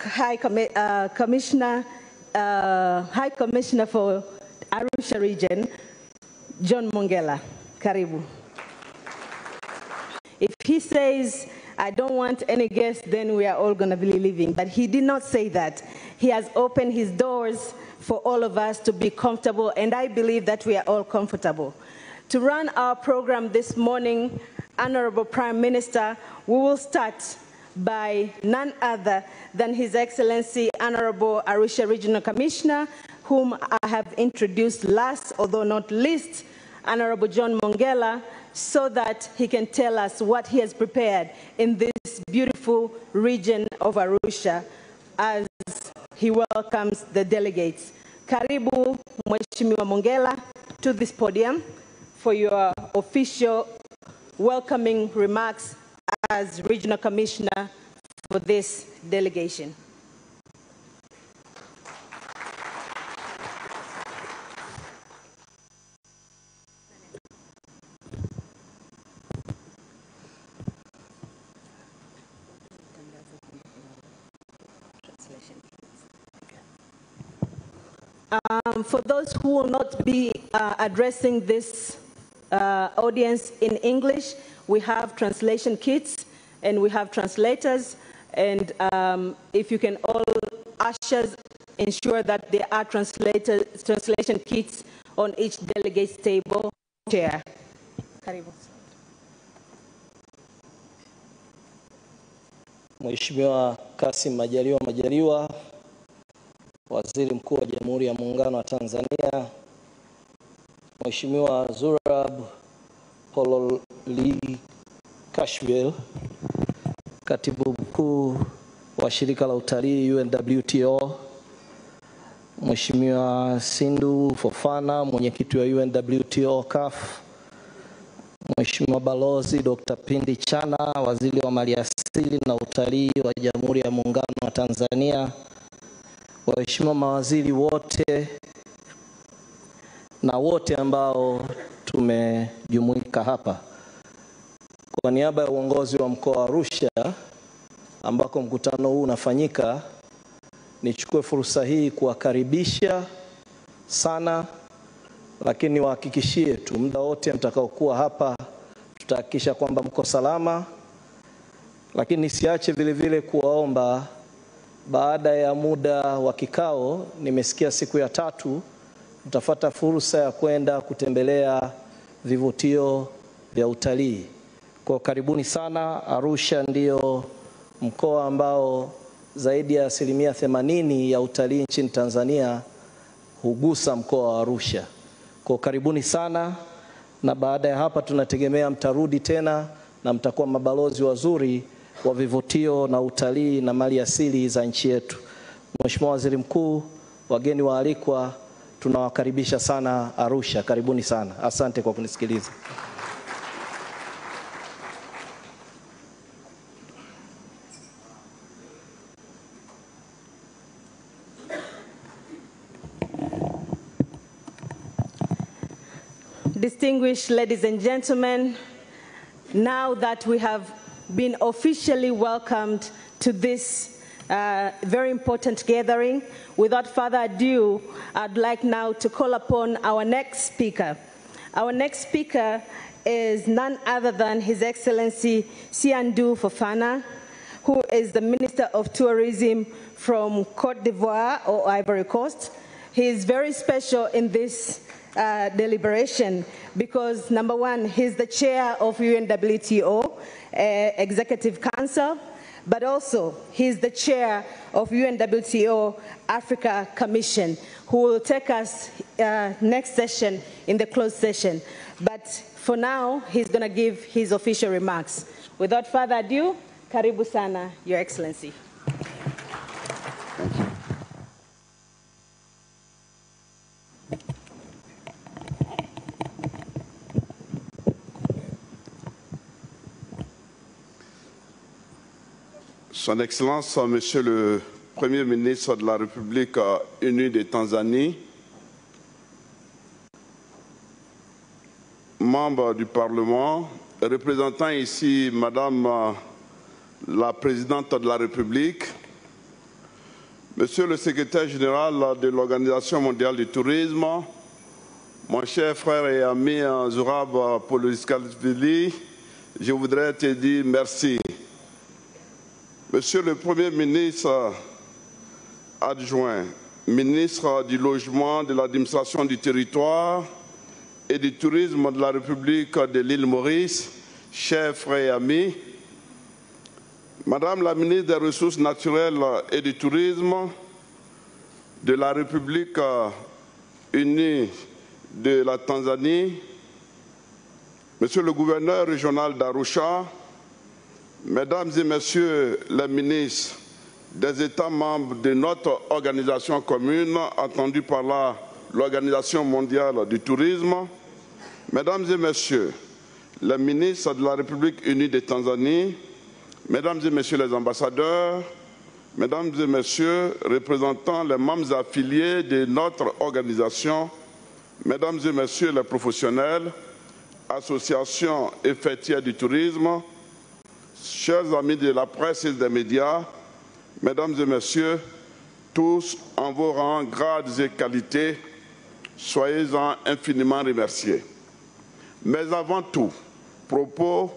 High Commissioner for Arusha Region, John Mongela. Karibu. If he says, I don't want any guests, then we are all going to be leaving. But he did not say that. He has opened his doors for all of us to be comfortable, and I believe that we are all comfortable. To run our program this morning, Honorable Prime Minister, we will start by none other than His Excellency Honorable Arusha Regional Commissioner, whom I have introduced last, although not least, Honorable John Mongela, so that he can tell us what he has prepared in this beautiful region of Arusha as he welcomes the delegates. Karibu, Mheshimiwa Mongela, to this podium for your official welcoming remarks as Regional Commissioner for this delegation. For those who will not be addressing this audience in English, we have translation kits and we have translators, and if you can all ushers ensure that there are translation kits on each delegate's table. Chair. Karibu. Mheshimiwa Kassim Majaliwa, Waziri Mkuu wa Jamhuri ya Muungano wa Tanzania, Mheshimiwa Zurab Kashwil, Katibu Mkuu wa Shirika la Utalii UNWTO, Mheshimiwa Sindu Fofana, Mwenyekiti wa UNWTO CAF, Mheshimiwa Balozi Dr. Pindi Chana, Waziri wa Maliasili na Utalii wa Jamhuri ya Muungano wa Tanzania, waheshimiwa mawaziri wote na wote ambao tumejumuika hapa. Kwa niaba ya uongozi wa mkoa wa Arusha ambako mkutano huu unafanyika, nichukue fursa hii kuwakaribisha sana, lakini wahakikishie tu muda wote mtakaokuwa hapa tutahakikisha kwamba mko salama. Lakini nisiache vile vile kuwaomba, baada ya muda wa kikao, nimesikia siku ya 3 mtafuta fursa ya kwenda kutembelea vivutio vya utalii. Kwa karibuni sana. Arusha ndio mkoa ambao zaidi ya 80% ya utalii nchini Tanzania hugusa mkoa wa Arusha. Kwa karibuni sana, na baada ya hapa tunategemea mtarudi tena na mtakuwa mabalozi wazuri wa vivutio na utalii na mali asili za nchi yetu. Mheshimiwa Waziri Mkuu, wageni waalikwa, tunawakaribisha sana Arusha. Karibuni sana. Asante kwa kunisikiliza. Distinguished ladies and gentlemen, now that we have been officially welcomed to this very important gathering, without further ado, I'd like now to call upon our next speaker. Our next speaker is none other than His Excellency Siandou Fofana, who is the Minister of Tourism from Côte d'Ivoire or Ivory Coast. He is very special in this deliberation because, number one, he's the chair of UNWTO Executive Council, but also he's the chair of UNWTO Africa Commission, who will take us next session in the closed session. But for now, he's going to give his official remarks. Without further ado, karibu sana, Your Excellency. Thank you. Son Excellence, Monsieur le Premier ministre de la République unie de Tanzanie, membres du Parlement, représentant ici Madame la Présidente de la République, Monsieur le secrétaire général de l'Organisation mondiale du tourisme, mon cher frère et ami Zourab Poloskashvili, je voudrais te dire merci. Monsieur le Premier ministre adjoint, ministre du Logement, de l'Administration du Territoire et du Tourisme de la République de l'île Maurice, chers frères et amis, Madame la ministre des Ressources naturelles et du Tourisme de la République unie de la Tanzanie, Monsieur le gouverneur régional d'Arusha, Mesdames et Messieurs les ministres des États membres de notre organisation commune, entendue par là l'Organisation mondiale du tourisme, Mesdames et Messieurs les ministres de la République unie de Tanzanie, Mesdames et Messieurs les ambassadeurs, Mesdames et Messieurs représentants les membres affiliés de notre organisation, Mesdames et Messieurs les professionnels, associations et fêtières du tourisme, chers amis de la presse et des médias, Mesdames et Messieurs, tous en vos rangs, grades et qualités, soyez-en infiniment remerciés. Mais avant tout, propos,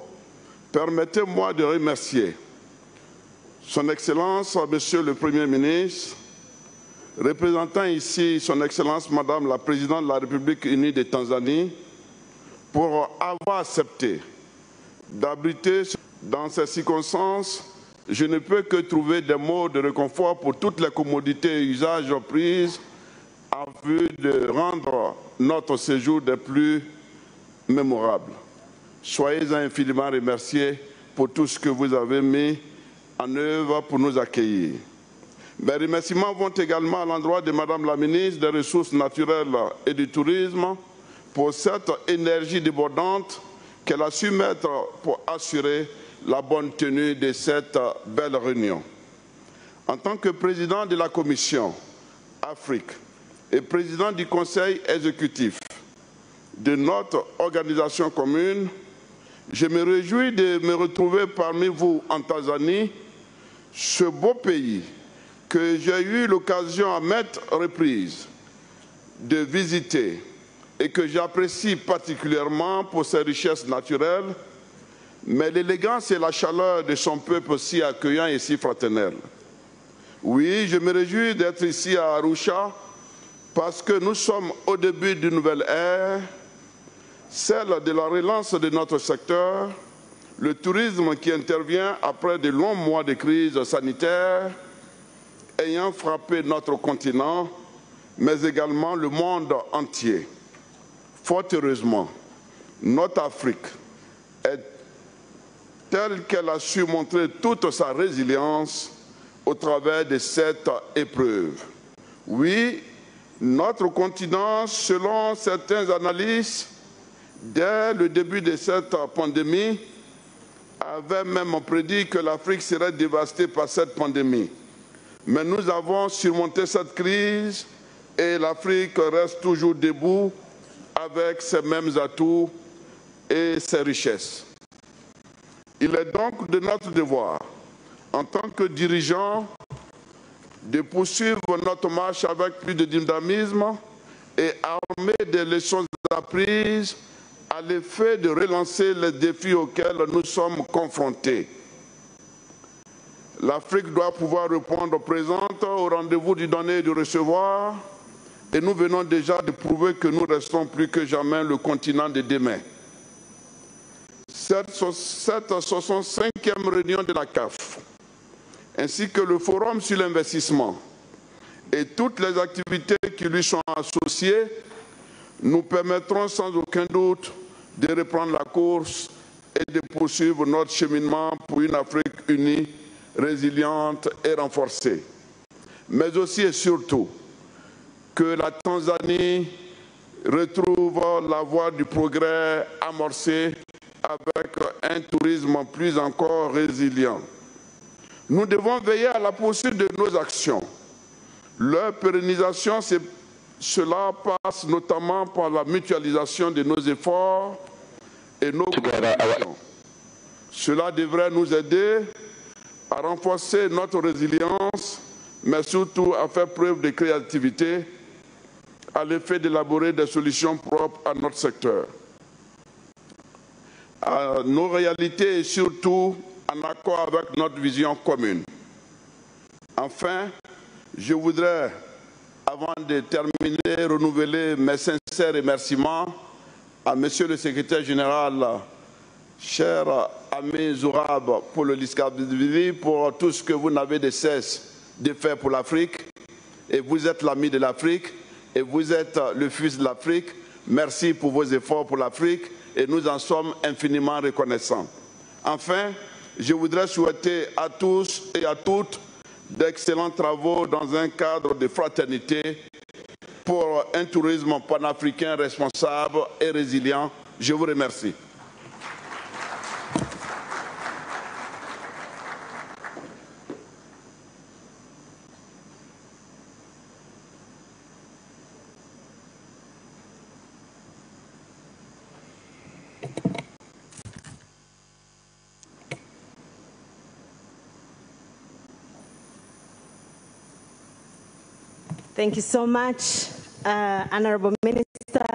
permettez-moi de remercier Son Excellence, Monsieur le Premier ministre, représentant ici Son Excellence, Madame la Présidente de la République unie de Tanzanie, pour avoir accepté d'abriter dans ces circonstances. Je ne peux que trouver des mots de réconfort pour toutes les commodités et usages prises en vue de rendre notre séjour des plus mémorables. Soyez infiniment remerciés pour tout ce que vous avez mis en œuvre pour nous accueillir. Mes remerciements vont également à l'endroit de Madame la ministre des Ressources naturelles et du Tourisme pour cette énergie débordante qu'elle a su mettre pour assurer la bonne tenue de cette belle réunion. En tant que président de la Commission Afrique et président du Conseil exécutif de notre organisation commune, je me réjouis de me retrouver parmi vous en Tanzanie, ce beau pays que j'ai eu l'occasion à maintes reprises de visiter et que j'apprécie particulièrement pour ses richesses naturelles, mais l'élégance et la chaleur de son peuple si accueillant et si fraternel. Oui, je me réjouis d'être ici à Arusha parce que nous sommes au début d'une nouvelle ère, celle de la relance de notre secteur, le tourisme qui intervient après de longs mois de crise sanitaire ayant frappé notre continent, mais également le monde entier. Fort heureusement, notre Afrique est telle qu'elle a su montrer toute sa résilience au travers de cette épreuve. Oui, notre continent, selon certaines analyses, dès le début de cette pandémie, avait même prédit que l'Afrique serait dévastée par cette pandémie. Mais nous avons surmonté cette crise et l'Afrique reste toujours debout avec ses mêmes atouts et ses richesses. Il est donc de notre devoir, en tant que dirigeants, de poursuivre notre marche avec plus de dynamisme et armés des leçons apprises à l'effet de relancer les défis auxquels nous sommes confrontés. L'Afrique doit pouvoir répondre présente au rendez-vous du donner et du recevoir, et nous venons déjà de prouver que nous restons plus que jamais le continent de demain. Cette 65e réunion de la CAF, ainsi que le Forum sur l'investissement et toutes les activités qui lui sont associées, nous permettront sans aucun doute de reprendre la course et de poursuivre notre cheminement pour une Afrique unie, résiliente et renforcée. Mais aussi et surtout, que la Tanzanie retrouve la voie du progrès amorcé avec un tourisme plus encore résilient. Nous devons veiller à la poursuite de nos actions. Leur pérennisation, cela passe notamment par la mutualisation de nos efforts et nos contributions. Cela devrait nous aider à renforcer notre résilience mais surtout à faire preuve de créativité à l'effet d'élaborer des solutions propres à notre secteur, à nos réalités et surtout en accord avec notre vision commune. Enfin, je voudrais, avant de terminer, renouveler mes sincères remerciements à Monsieur le Secrétaire général, cher ami Zourab, pour le Liscabili, pour tout ce que vous n'avez de cesse de faire pour l'Afrique. Et vous êtes l'ami de l'Afrique, et vous êtes le fils de l'Afrique. Merci pour vos efforts pour l'Afrique, et nous en sommes infiniment reconnaissants. Enfin, je voudrais souhaiter à tous et à toutes d'excellents travaux dans un cadre de fraternité pour un tourisme panafricain responsable et résilient. Je vous remercie. Thank you so much, Honorable Minister.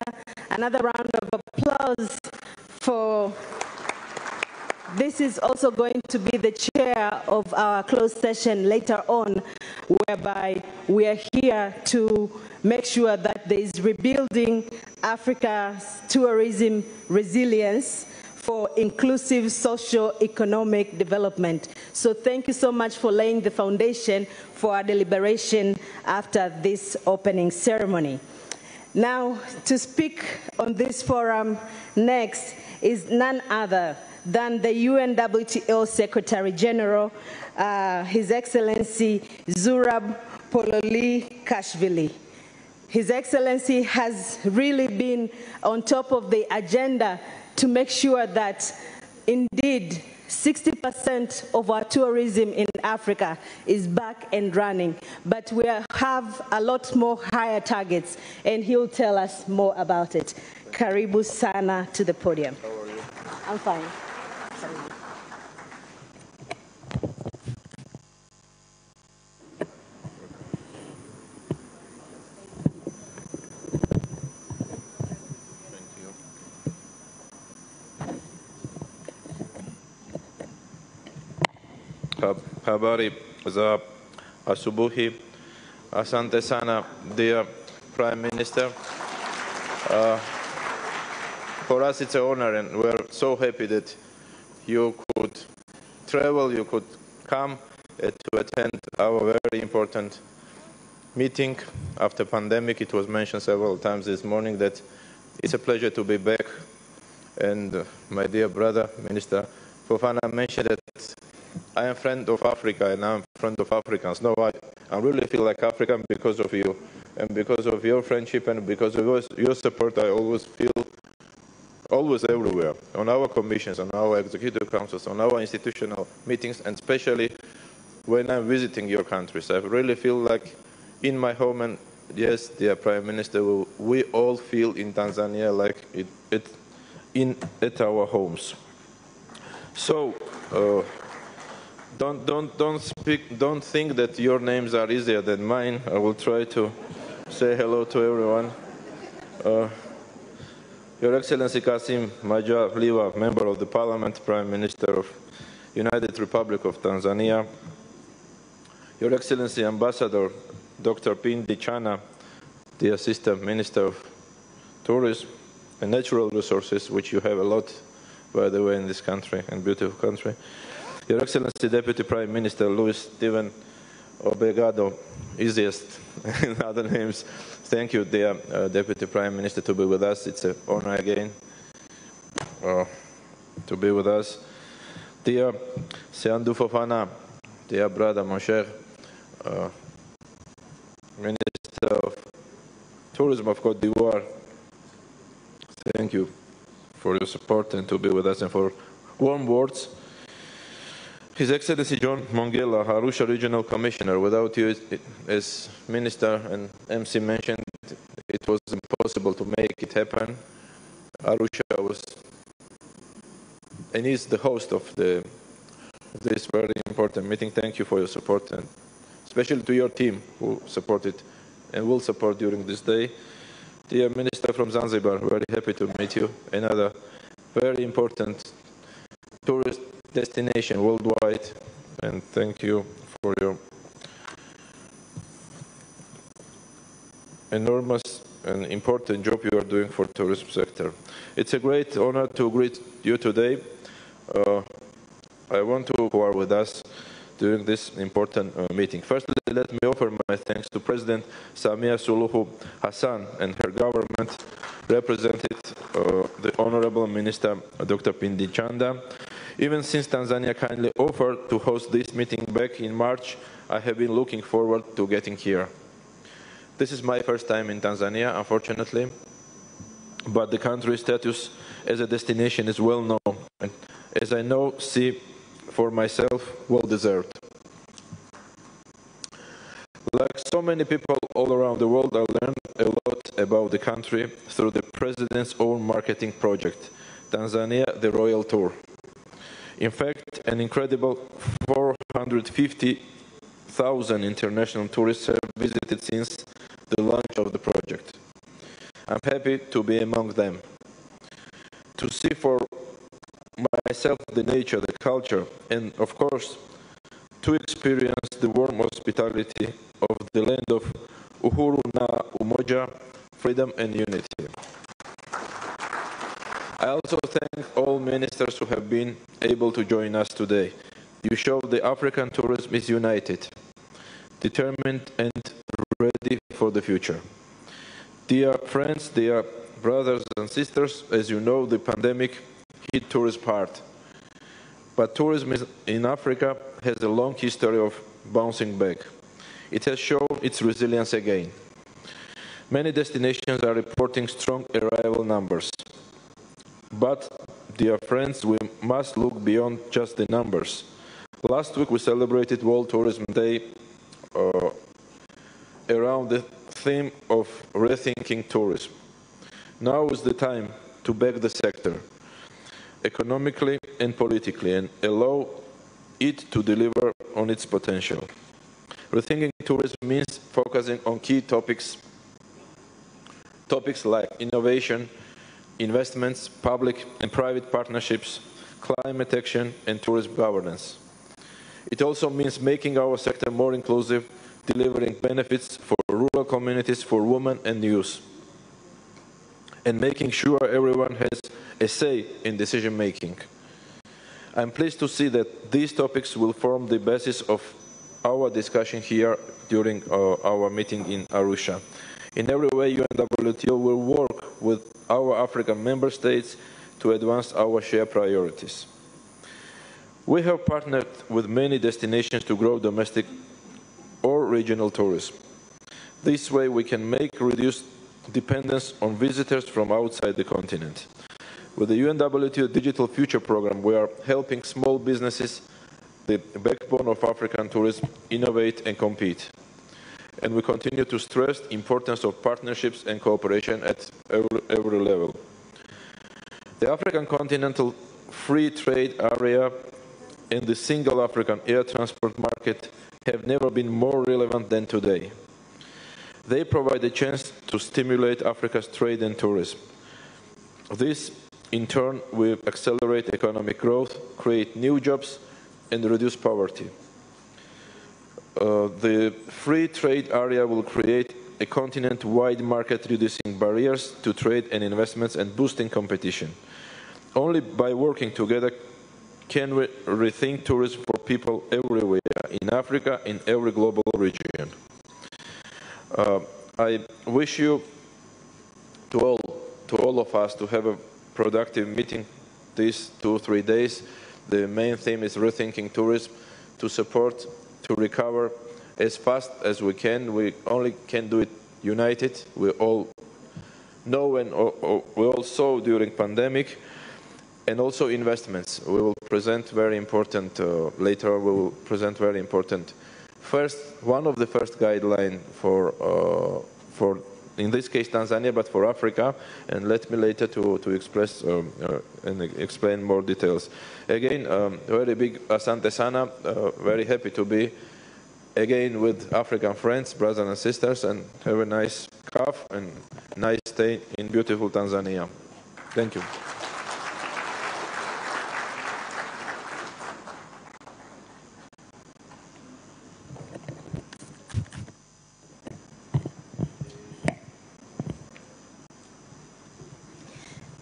Another round of applause for this is also going to be the chair of our closed session later on, whereby we are here to make sure that there is rebuilding Africa's tourism resilience for inclusive socio-economic development. So thank you so much for laying the foundation for our deliberation after this opening ceremony. Now, to speak on this forum next is none other than the UNWTO Secretary General, His Excellency Zurab Pololi-Kashvili. His Excellency has really been on top of the agenda to make sure that indeed 60% of our tourism in Africa is back and running, but we have a lot more higher targets, and he'll tell us more about it. Karibu sana to the podium. How are you? I'm fine. Habari za asubuhi. Asante sana, dear Prime Minister. For us it's an honor, and we're so happy that you could travel, you could come to attend our very important meeting after pandemic. It was mentioned several times this morning that it's a pleasure to be back. And my dear brother, Minister Fofana, mentioned that I am a friend of Africa and I'm a friend of Africans. No, I really feel like African because of you, and because of your friendship and because of your support. I always feel always everywhere, on our commissions, on our executive councils, on our institutional meetings, and especially when I'm visiting your countries. I really feel like in my home, and yes, dear Prime Minister, we all feel in Tanzania like at our homes. So, don't think that your names are easier than mine. I will try to say hello to everyone. Your Excellency Kassim Majaliwa, Member of the Parliament, Prime Minister of United Republic of Tanzania. Your Excellency Ambassador Dr. Pindi Chana, the Assistant Minister of Tourism and Natural Resources, which you have a lot, by the way, in this country, and beautiful country. Your Excellency Deputy Prime Minister Luis Steven Obrigado, easiest in other names. Thank you, dear Deputy Prime Minister, to be with us. It's an honor again to be with us. Dear Seandou Fofana, dear brother, mon cher, Minister of Tourism of Côte d'Ivoire, thank you for your support and to be with us and for warm words. His Excellency John Mongela, Arusha Regional Commissioner, without you, as Minister and MC mentioned, it was impossible to make it happen. Arusha was and is the host of this very important meeting. Thank you for your support, and especially to your team who supported and will support during this day. Dear Minister from Zanzibar, very happy to meet you. Another very important tourist destination worldwide, and thank you for your enormous and important job you are doing for the tourism sector. It's a great honor to greet you today. I want to who are with us during this important meeting. Firstly, let me offer my thanks to President Samia Suluhu Hassan and her government, represented the Honorable Minister Dr. Pindi Chanda. Even since Tanzania kindly offered to host this meeting back in March, I have been looking forward to getting here. This is my first time in Tanzania, unfortunately, but the country's status as a destination is well known, and as I know, see for myself, well deserved. Like so many people all around the world, I learned a lot about the country through the President's own marketing project, Tanzania, the Royal Tour. In fact, an incredible 450,000 international tourists have visited since the launch of the project. I'm happy to be among them, to see for myself the nature, the culture, and of course, to experience the warm hospitality of the land of Uhuru na Umoja, freedom and unity. I also thank all ministers who have been able to join us today. You show the African tourism is united, determined and ready for the future. Dear friends, dear brothers and sisters, as you know, the pandemic hit tourism hard. But tourism in Africa has a long history of bouncing back. It has shown its resilience again. Many destinations are reporting strong arrival numbers. But, dear friends, we must look beyond just the numbers. Last week we celebrated World Tourism Day around the theme of rethinking tourism. Now is the time to back the sector, economically and politically, and allow it to deliver on its potential. Rethinking tourism means focusing on key topics like innovation, investments, public and private partnerships, climate action, and tourism governance. It also means making our sector more inclusive, delivering benefits for rural communities, for women and youth, and making sure everyone has a say in decision-making. I'm pleased to see that these topics will form the basis of our discussion here during our meeting in Arusha. In every way, UNWTO will work with our African member states to advance our shared priorities. We have partnered with many destinations to grow domestic or regional tourism. This way, we can make reduced dependence on visitors from outside the continent. With the UNWTO Digital Future Program, we are helping small businesses, the backbone of African tourism, innovate and compete. And we continue to stress the importance of partnerships and cooperation at every level. The African Continental Free Trade Area and the Single African Air Transport Market have never been more relevant than today. They provide a chance to stimulate Africa's trade and tourism. This, in turn, will accelerate economic growth, create new jobs, and reduce poverty. The free trade area will create a continent-wide market, reducing barriers to trade and investments and boosting competition. Only by working together can we rethink tourism for people everywhere, in Africa, in every global region. I wish you, to all of us, to have a productive meeting these 2-3 days. The main theme is rethinking tourism, to support, to recover as fast as we can. We only can do it united. We all know and we all saw during pandemic, and also investments. We will present very important, later we will present very important. One of the first guidelines for in this case Tanzania, but for Africa, and let me later to express and explain more details. Again, very big asante sana, very happy to be again with African friends, brothers and sisters, and have a nice calf and nice stay in beautiful Tanzania. Thank you.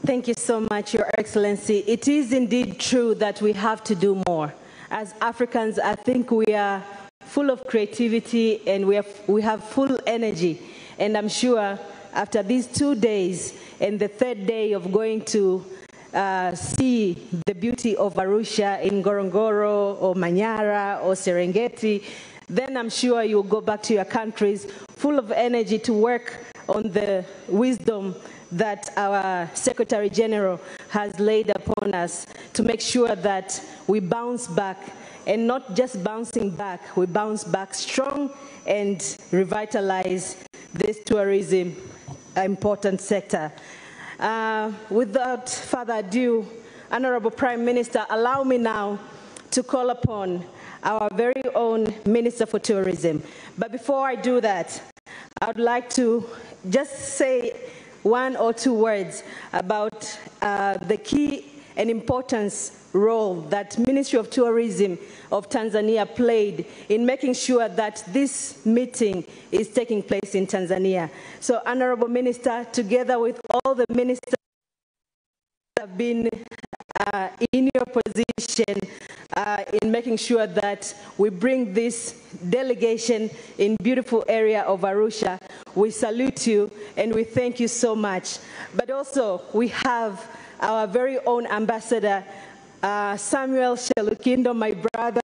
Thank you so much, Your Excellency. It is indeed true that we have to do more. As Africans, I think we are full of creativity and we have full energy. And I'm sure after these 2 days and the third day of going to see the beauty of Arusha in Ngorongoro or Manyara or Serengeti, then I'm sure you'll go back to your countries full of energy to work on the wisdom that our Secretary General has laid upon us to make sure that we bounce back, and not just bouncing back, we bounce back strong and revitalize this tourism important sector. Without further ado, Honorable Prime Minister, allow me now to call upon our very own Minister for Tourism. But before I do that, I would like to just say 1 or 2 words about the key and importance role that Ministry of Tourism of Tanzania played in making sure that this meeting is taking place in Tanzania. So, Honorable Minister, together with all the ministers that have been in your position in making sure that we bring this delegation in beautiful area of Arusha, we salute you and we thank you so much. But also we have our very own ambassador, Samuel Shelukindo, my brother,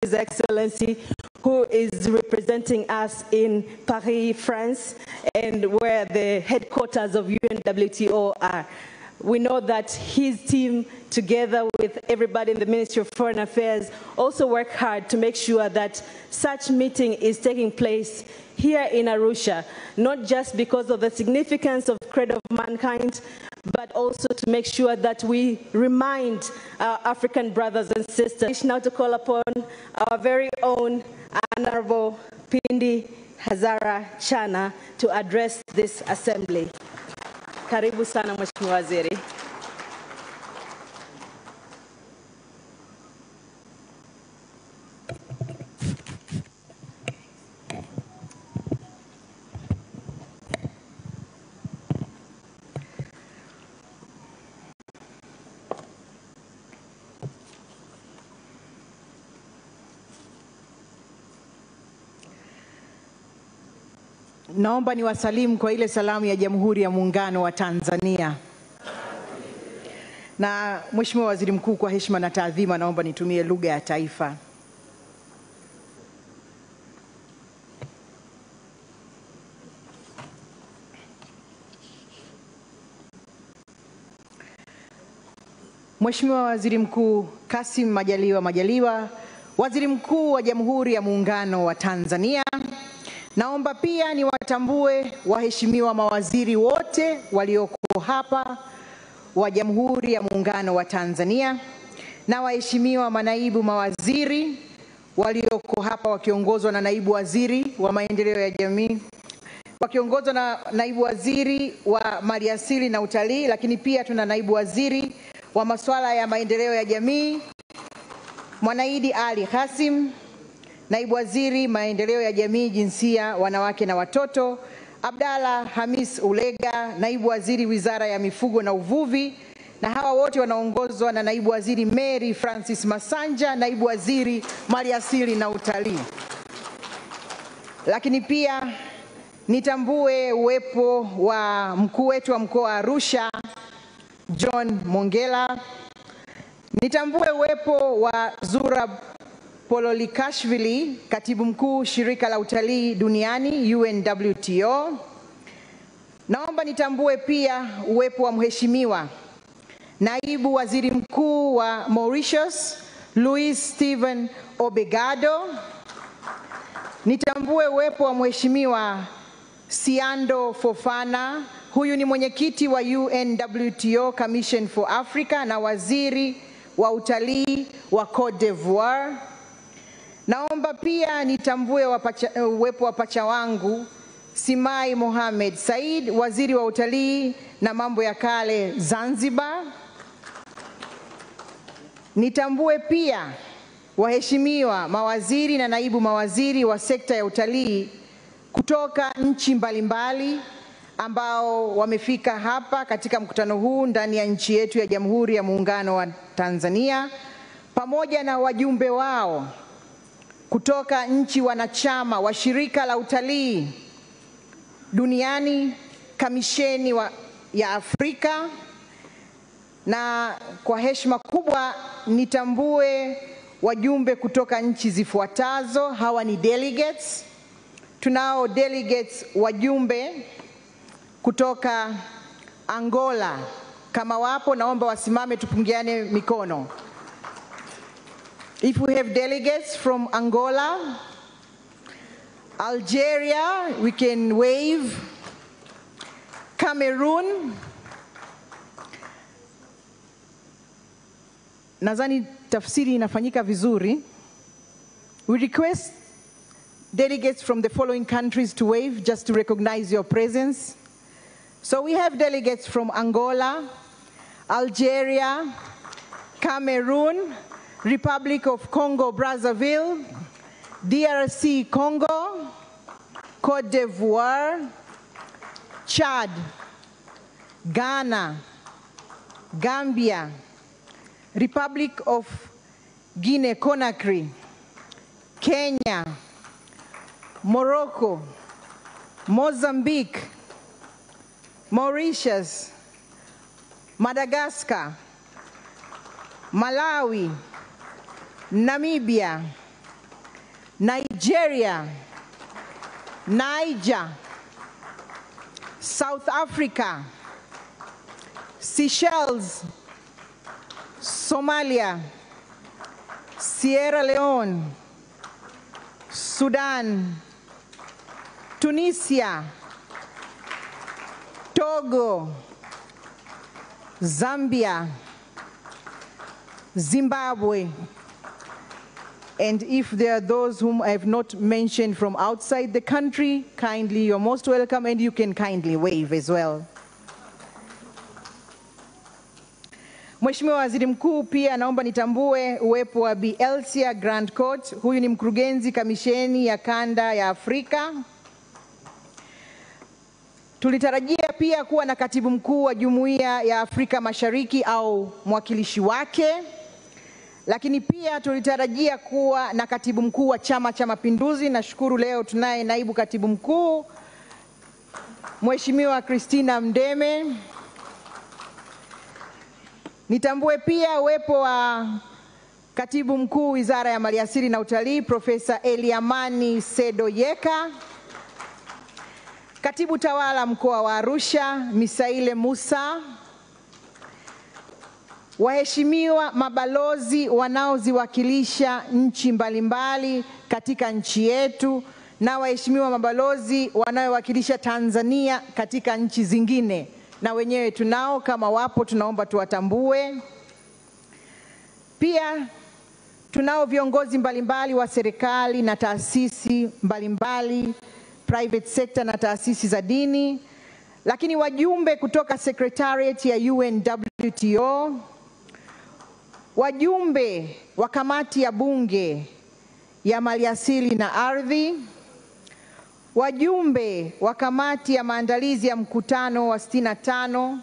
His Excellency, who is representing us in Paris, France, and where the headquarters of UNWTO are. We know that his team, together with everybody in the Ministry of Foreign Affairs, also work hard to make sure that such meeting is taking place here in Arusha, not just because of the significance of Cradle of Mankind, but also to make sure that we remind our African brothers and sisters. Now to call upon our very own Honorable Pindi Hazara Chana to address this assembly. Karibu sana Mheshimiwa Waziri. Naomba niwasalimu kwa ile salamu ya Jamhuri ya Muungano wa Tanzania. Na Mheshimiwa Waziri Mkuu, kwa heshima na taadhima, naomba nitumie lugha ya taifa. Mheshimiwa Waziri Mkuu Kassim Majaliwa, Waziri Mkuu wa Jamhuri ya Muungano wa Tanzania, naomba pia niwatambue waheshimiwa mawaziri wote walioko hapa wa Jamhuri ya Muungano wa Tanzania na waheshimiwa manaibu mawaziri walioko hapa wakiongozwa na naibu waziri wa maendeleo ya jamii, wakiongozwa na naibu waziri wa maliasili na utalii, lakini pia tuna naibu waziri wa masuala ya maendeleo ya jamii Mwanaidi Ali Hasim, naibu waziri maendeleo ya jamii, jinsia, wanawake na watoto Abdalla Hamis Ulega, naibu waziri wizara ya mifugo na uvuvi, na hawa wote wanaongozwa na naibu waziri Mary Francis Masanja, naibu waziri maliasili na utalii. Lakini pia nitambue uwepo wa mkuu wetu wa mkoa wa Arusha John Mongela, nitambue uwepo wa Zurab Pololikashvili, katibu mkuu Shirika la Utalii Duniani UNWTO. Naomba nitambue pia uwepo wa Mheshimiwa naibu waziri mkuu wa Mauritius Luis Steven Obegado. Nitambue uwepo wa Mheshimiwa Siando Fofana, huyu ni mwenyekiti wa UNWTO Commission for Africa na waziri wa utalii wa Cote d'Ivoire. Naomba pia nitambue uwepo wa pacha wangu Simai Mohamed Said, Waziri wa Utalii na Mambo ya Kale Zanzibar. Nitambue pia waheshimiwa mawaziri na naibu mawaziri wa sekta ya utalii kutoka nchi mbalimbali ambao wamefika hapa katika mkutano huu ndani ya nchi yetu ya Jamhuri ya Muungano wa Tanzania, pamoja na wajumbe wao kutoka nchi wanachama wa Shirika la Utalii Duniani, Kamisheni ya Afrika. Na kwa heshima kubwa nitambue wajumbe kutoka nchi zifuatazo. Hawa ni delegates. Tunao delegates wajumbe kutoka Angola. Kama wapo, naomba wasimame tupungiane mikono. If we have delegates from Angola, Algeria, we can wave. Cameroon. Nadhani tafsiri inafanyika vizuri. We request delegates from the following countries to wave just to recognize your presence. So we have delegates from Angola, Algeria, Cameroon, Republic of Congo Brazzaville, DRC Congo, Côte d'Ivoire, Chad, Ghana, Gambia, Republic of Guinea-Conakry, Kenya, Morocco, Mozambique, Mauritius, Madagascar, Malawi, Namibia, Nigeria, Niger, South Africa, Seychelles, Somalia, Sierra Leone, Sudan, Tunisia, Togo, Zambia, Zimbabwe, and if there are those whom I have not mentioned from outside the country, kindly, you're most welcome, and you can kindly wave as well. Mheshimiwa Waziri Mkuu, pia naomba nitambue uwepo wa Bi Elsia Grandcourt. Huyu ni mkurugenzi Kamisheni ya Kanda ya Afrika. Tulitarajia pia kuwa na katibu mkuu wa Jumuiya ya Afrika Mashariki au mwakilishi wake, lakini pia tulitarajia kuwa na katibu mkuu wa Chama cha Mapinduzi. Nashukuru leo tunaye naibu katibu mkuu Mheshimiwa Christina Mdeme. Nitambue pia uwepo wa katibu mkuu Wizara ya Maliasili na Utalii Profesa Eliamani Sedo Yeka, katibu tawala mkoa wa Arusha Misaile Musa, waheshimiwa mabalozi wanaoziwakilisha nchi mbalimbali katika nchi yetu na waheshimiwa mabalozi wanaowakilisha Tanzania katika nchi zingine, na wenyewe tunao, kama wapo tunaomba tuwatambue. Pia tunao viongozi mbalimbali wa serikali na taasisi mbalimbali, private sector na taasisi za dini, lakini wajumbe kutoka Secretariat ya UNWTO, wajumbe wa kamati ya bunge ya maliasili na ardhi, wajumbe wa kamati ya maandalizi ya mkutano wa 65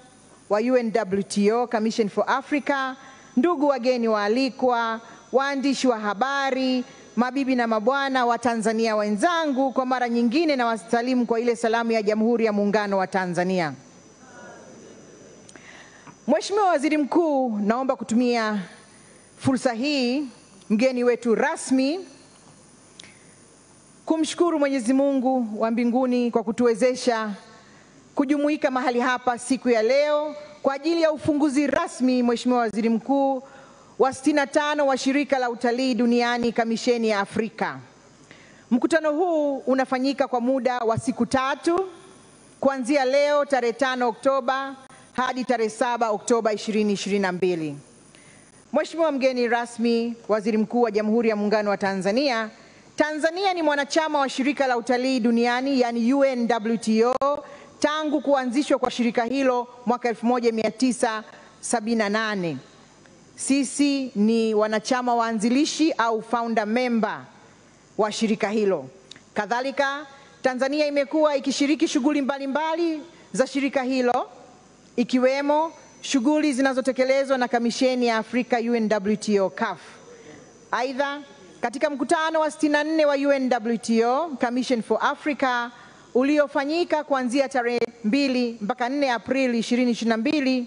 wa UNWTO Commission for Africa, ndugu wageni waalikwa, waandishi wa habari, mabibi na mabwana wa Tanzania wenzangu, kwa mara nyingine na wasalimu kwa ile salamu ya Jamhuri ya Muungano wa Tanzania. Mheshimiwa Waziri Mkuu, naomba kutumia fursa hii mgeni wetu rasmi kumshukuru Mwenyezi Mungu wa mbinguni kwa kutuwezesha kujumuika mahali hapa siku ya leo kwa ajili ya ufunguzi rasmi, Mheshimiwa Waziri Mkuu, wa 65 wa Shirika la Utalii Duniani Kamisheni ya Afrika. Mkutano huu unafanyika kwa muda wa siku 3 kuanzia leo tarehe 5 Oktoba hadi tarehe 7 Oktoba 2022. Mheshimiwa mgeni rasmi, Waziri Mkuu wa Jamhuri ya Muungano wa Tanzania, Tanzania ni mwanachama wa Shirika la Utalii Duniani, yani UNWTO, tangu kuanzishwa kwa shirika hilo mwaka 1978. Sisi ni wanachama waanzilishi au founder member wa shirika hilo. Kadhalika, Tanzania imekuwa ikishiriki shughuli mbalimbali za shirika hilo, ikiwemo shughuli zinazotekelezwa na Kamisheni ya Afrika-Unwto CAF. Aidha, katika mkutano wa 64 wa UNWTO Commission for Africa uliofanyika kuanzia tarehe 2 mpaka 4 Aprili 2022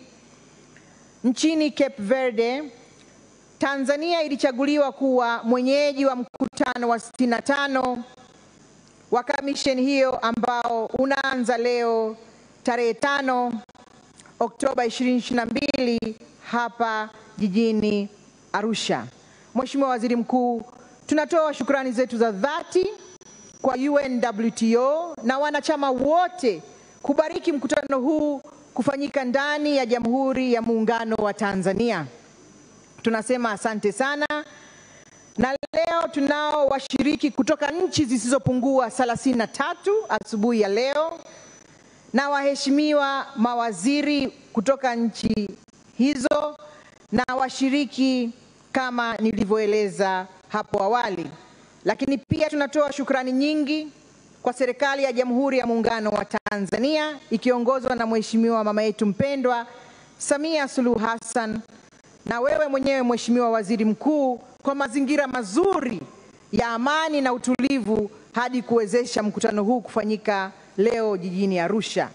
nchini Cape Verde, Tanzania ilichaguliwa kuwa mwenyeji wa mkutano wa 65 wa kamisheni hiyo ambao unaanza leo tarehe 5 Oktoba 2022 hapa jijini Arusha. Mheshimiwa Waziri Mkuu, tunatoa shukrani zetu za dhati kwa UNWTO na wanachama wote kubariki mkutano huu kufanyika ndani ya Jamhuri ya Muungano wa Tanzania. Tunasema asante sana, na leo tunao washiriki kutoka nchi zisizopungua 33 asubuhi ya leo, na waheshimiwa mawaziri kutoka nchi hizo na washiriki kama nilivyoeleza hapo awali. Lakini pia tunatoa shukrani nyingi kwa serikali ya Jamhuri ya Muungano wa Tanzania ikiongozwa na Mheshimiwa mama yetu mpendwa Samia Suluhu Hassan, na wewe mwenyewe Mheshimiwa Waziri Mkuu, kwa mazingira mazuri ya amani na utulivu hadi kuwezesha mkutano huu kufanyika leo jijini Arusha.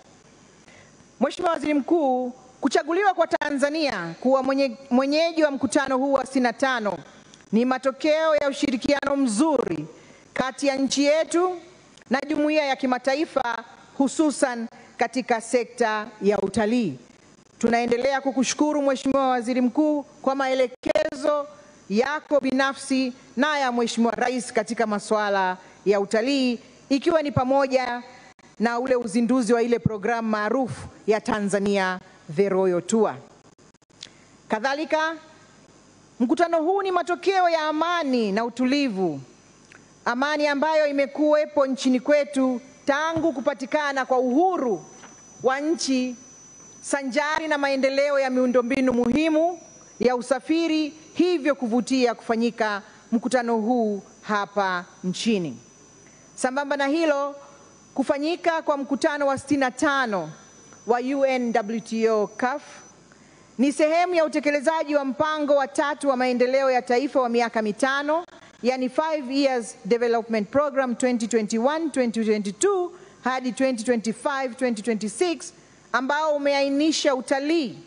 Mheshimiwa Waziri Mkuu, kuchaguliwa kwa Tanzania kuwa mwenyeji wa mkutano huu wa 65 ni matokeo ya ushirikiano mzuri kati ya nchi yetu na jumuiya ya kimataifa, hususan katika sekta ya utalii. Tunaendelea kukushukuru Mheshimiwa Waziri Mkuu kwa maelekezo yako binafsi na ya Mheshimiwa Rais katika masuala ya utalii, ikiwa ni pamoja na ule uzinduzi wa ile programu maarufu ya Tanzania The Royal Tour. Kadhalika, mkutano huu ni matokeo ya amani na utulivu, amani ambayo imekuwepo nchini kwetu tangu kupatikana kwa uhuru wa nchi, sanjari na maendeleo ya miundombinu muhimu ya usafiri, hivyo kuvutia kufanyika mkutano huu hapa nchini. Sambamba na hilo, kufanyika kwa mkutano wa 65 wa UNWTO CAF ni sehemu ya utekelezaji wa mpango wa 3 wa maendeleo ya taifa wa miaka 5, yani 5 years development program 2021-2022 hadi 2025-2026, ambao umeainisha utalii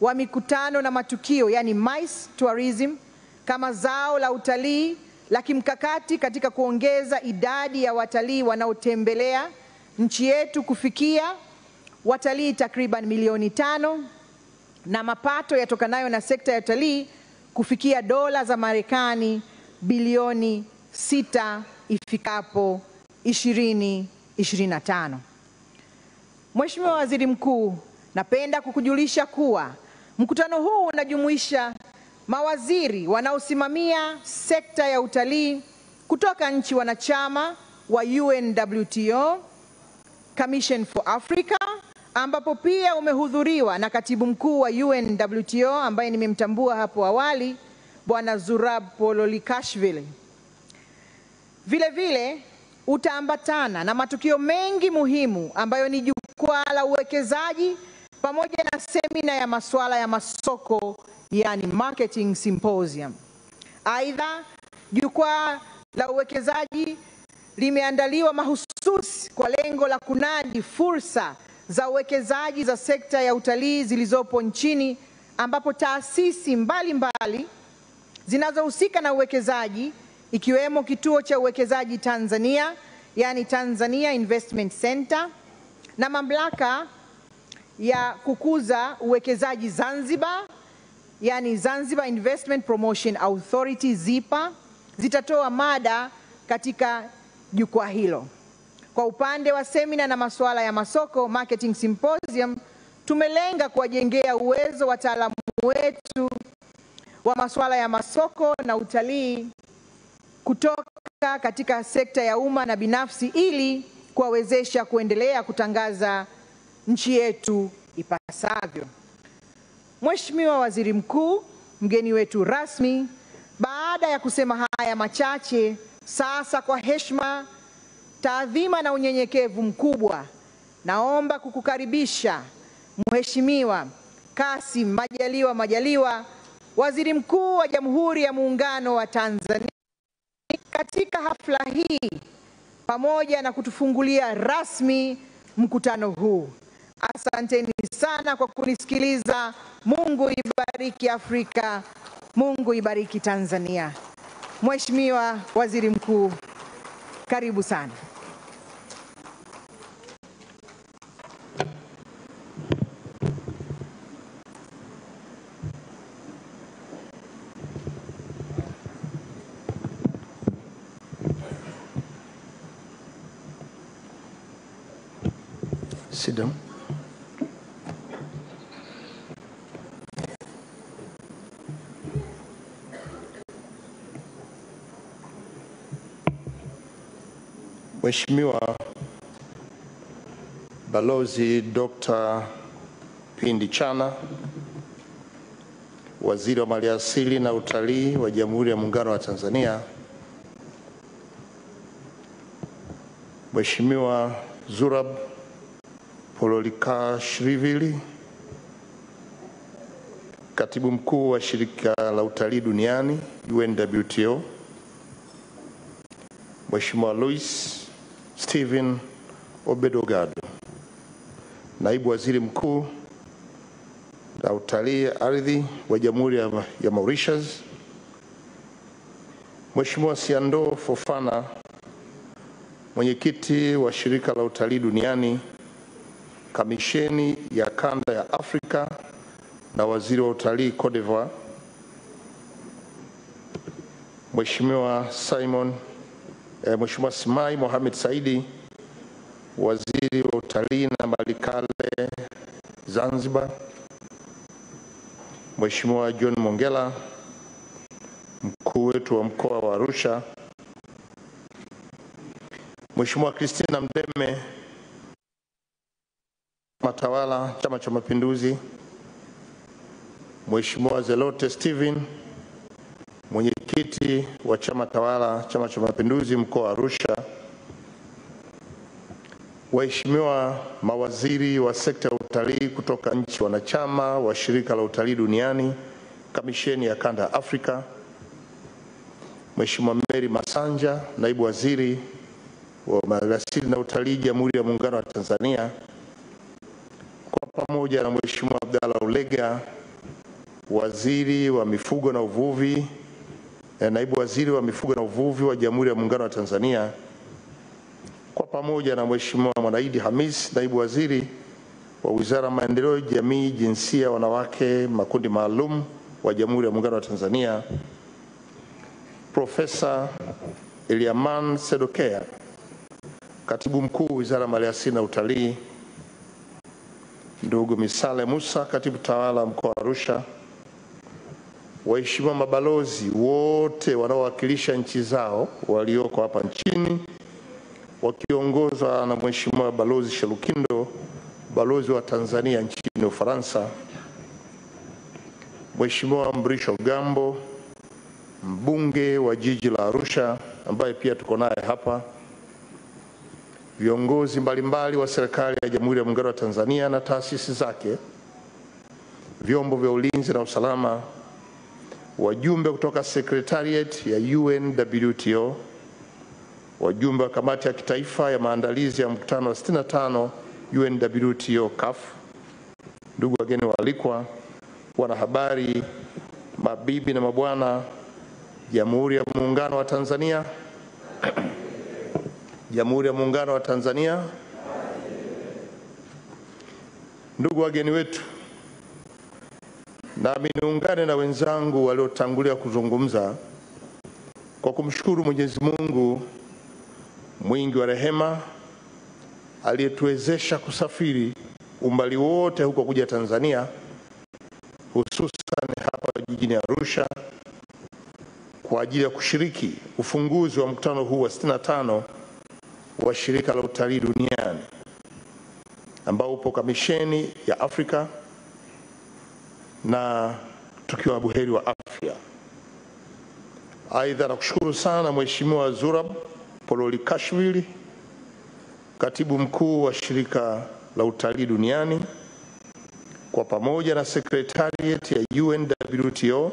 wa mikutano na matukio, yani MICE tourism, kama zao la utalii la kimkakati katika kuongeza idadi ya watalii wanaotembelea nchi yetu kufikia watalii takriban milioni 5 na mapato yatokanayo na sekta ya utalii kufikia dola za Marekani bilioni 6 ifikapo 2025. Mheshimiwa Waziri Mkuu, napenda kukujulisha kuwa mkutano huu unajumuisha mawaziri wanaosimamia sekta ya utalii kutoka nchi wanachama wa UNWTO Commission for Africa, ambapo pia umehudhuriwa na Katibu Mkuu wa UNWTO ambaye nimemtambua hapo awali, Bwana Zurab Pololikashvili. Vile vile utaambatana na matukio mengi muhimu ambayo ni jukwaa la uwekezaji pamoja na semina ya masuala ya masoko, yani marketing symposium. Aidha, jukwaa la uwekezaji limeandaliwa mahususi kwa lengo la kunadi fursa za uwekezaji za sekta ya utalii zilizopo nchini, ambapo taasisi mbalimbali zinazohusika na uwekezaji ikiwemo Kituo cha Uwekezaji Tanzania, yani Tanzania Investment Center, na Mamlaka ya Kukuza Uwekezaji Zanzibar, yani Zanzibar Investment Promotion Authority ZIPA, zitatoa mada katika jukwaa hilo. Kwa upande wa semina na masuala ya masoko, marketing symposium, tumelenga kuwajengea uwezo wataalamu wetu wa masuala ya masoko na utalii kutoka katika sekta ya umma na binafsi ili kuwawezesha kuendelea kutangaza nchi yetu ipasavyo. Mheshimiwa Waziri Mkuu, mgeni wetu rasmi, baada ya kusema haya machache, sasa kwa heshima, taadhima na unyenyekevu mkubwa, naomba kukukaribisha Mheshimiwa Kassim Majaliwa, Waziri Mkuu wa Jamhuri ya Muungano wa Tanzania, katika hafla hii pamoja na kutufungulia rasmi mkutano huu. Asanteni sana kwa kunisikiliza. Mungu ibariki Afrika, Mungu ibariki Tanzania. Mheshimiwa Waziri Mkuu, karibu sana. Sit down. Mheshimiwa Balozi Dr. Pindi Chana, Waziri wa Maliasili na Utalii wa Jamhuri ya Muungano wa Tanzania, Mheshimiwa Zurab Pololikashvili, Katibu Mkuu wa Shirika la Utalii Duniani (UNWTO), Mheshimiwa Louis Stephen Obedogado, Naibu Waziri Mkuu wa Utalii Ardhi wa Jamhuri ya Mauritius, Mheshimiwa Siando Fofana, Mwenyekiti wa Shirika la Utalii Duniani, Kamisheni ya Kanda ya Afrika na Waziri wa Utalii Cote d'Ivoire, Mheshimiwa Simai Mohamed Saidi, Waziri wa Utalii na Mbali Zanzibar, Mheshimiwa John Mongela, mkuu wetu wa mkoa wa Arusha, Mheshimiwa Christina Mdeme, Matawala, Chama cha Mapinduzi, Mheshimiwa Zelote Steven, mwenyekiti wa chama tawala Chama cha Mapinduzi mkoa wa Arusha, waheshimiwa mawaziri wa sekta ya utalii kutoka nchi wanachama wa Shirika la Utalii Duniani, Kamisheni ya Kanda ya Afrika, Mheshimiwa Mary Masanja, naibu waziri wa Maliasili na Utalii Jamhuri ya Muungano wa Tanzania, kwa pamoja na Mheshimiwa Abdalla Ulega, waziri wa mifugo na uvuvi, naibu waziri wa mifugo na uvuvi wa Jamhuri ya Muungano wa Tanzania, kwa pamoja na Mheshimiwa Mwanaidi Hamis, naibu waziri wa Wizara ya Maendeleo ya Jamii, Jinsia, Wanawake, Makundi Maalum wa Jamhuri ya Muungano wa Tanzania, Profesa Eliaman Sedokea, katibu mkuu Wizara ya Maliasili na Utalii, ndugu Misale Musa, katibu tawala mkoa wa Arusha, waheshimiwa mabalozi wote wanaowakilisha nchi zao walioko hapa nchini wakiongozwa na Mheshimiwa Balozi Shelukindo, balozi wa Tanzania nchini Ufaransa, Mheshimiwa Mrisho Gambo, mbunge wa jiji la Arusha ambaye pia tuko naye hapa, viongozi mbalimbali wa serikali ya Jamhuri ya Muungano wa Tanzania na taasisi zake, vyombo vya ulinzi na usalama, wajumbe kutoka Secretariat ya UNWTO, wajumbe wa kamati ya kitaifa ya maandalizi ya mkutano wa 65 UNWTO CAF, ndugu wageni waalikwa, wanahabari, mabibi na mabwana, Jamhuri ya Muungano wa Tanzania, Jamhuri ya Muungano wa Tanzania, ndugu wageni wetu, nami niungane na wenzangu waliotangulia kuzungumza kwa kumshukuru Mwenyezi Mungu mwingi wa rehema aliyetuwezesha kusafiri umbali wote huko kuja Tanzania, hususan hapa jijini Arusha kwa ajili ya kushiriki ufunguzi wa mkutano huu wa 65 wa Shirika la Utalii Duniani ambao upo Kamisheni ya Afrika, na tukiwa buheri wa afya. Aidha, nakushukuru sana Mheshimiwa Zurab Pololikashvili, Katibu Mkuu wa Shirika la Utalii Duniani, kwa pamoja na Secretariat ya UNWTO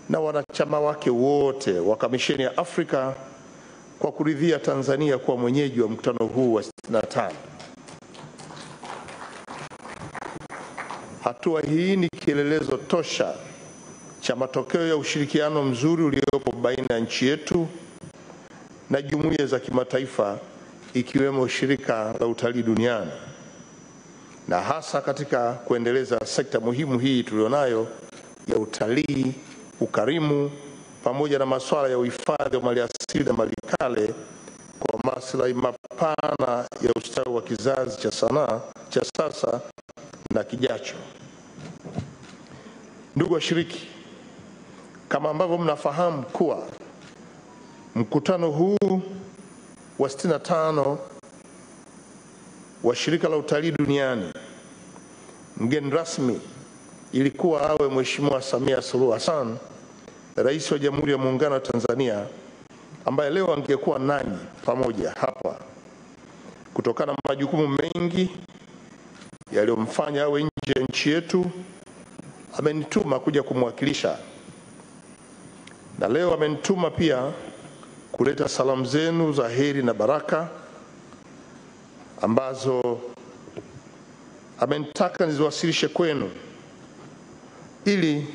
na wanachama wake wote wa Kamisheni ya Afrika kwa kuridhia Tanzania kuwa mwenyeji wa mkutano huu wa 65. Hatua hii ni kielelezo tosha cha matokeo ya ushirikiano mzuri uliopo baina ya nchi yetu na jumuiya za kimataifa ikiwemo Shirika la Utalii Duniani, na hasa katika kuendeleza sekta muhimu hii tulionayo ya utalii, ukarimu, pamoja na masuala ya uhifadhi wa maliasili na malikale kwa maslahi mapana ya ustawi wa kizazi cha sanaa cha sasa na kijacho. Ndugu washiriki, kama ambavyo mnafahamu kuwa mkutano huu wa 65 wa Shirika la Utalii Duniani, mgeni rasmi ilikuwa awe Mheshimiwa Samia Suluhu Hassan, Rais wa Jamhuri ya Muungano wa Tanzania, ambaye leo angekuwa nanyi pamoja hapa. Kutokana na majukumu mengi yaliyomfanya awe nje ya nchi yetu, amenituma kuja kumwakilisha, na leo amenituma pia kuleta salamu zenu za heri na baraka ambazo amenitaka niziwasilishe kwenu ili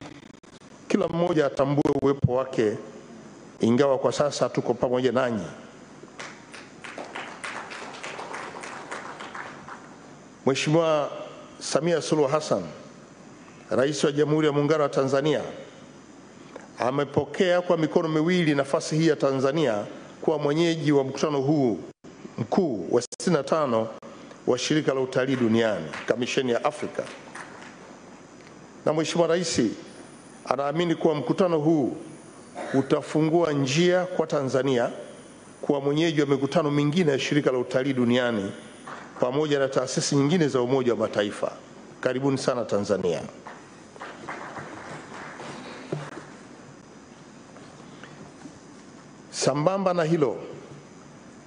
kila mmoja atambue uwepo wake, ingawa kwa sasa tuko pamoja nanyi. Mheshimiwa Samia Suluhu Hassan, Rais wa Jamhuri ya Muungano wa Tanzania, amepokea kwa mikono miwili nafasi hii ya Tanzania kuwa mwenyeji wa mkutano huu mkuu wa 65 wa Shirika la Utalii Duniani, Kamisheni ya Afrika. Na Mheshimiwa Rais anaamini kuwa mkutano huu utafungua njia kwa Tanzania kuwa mwenyeji wa mikutano mingine ya Shirika la Utalii Duniani pamoja na taasisi nyingine za Umoja wa Mataifa. Karibuni sana Tanzania. Sambamba na hilo,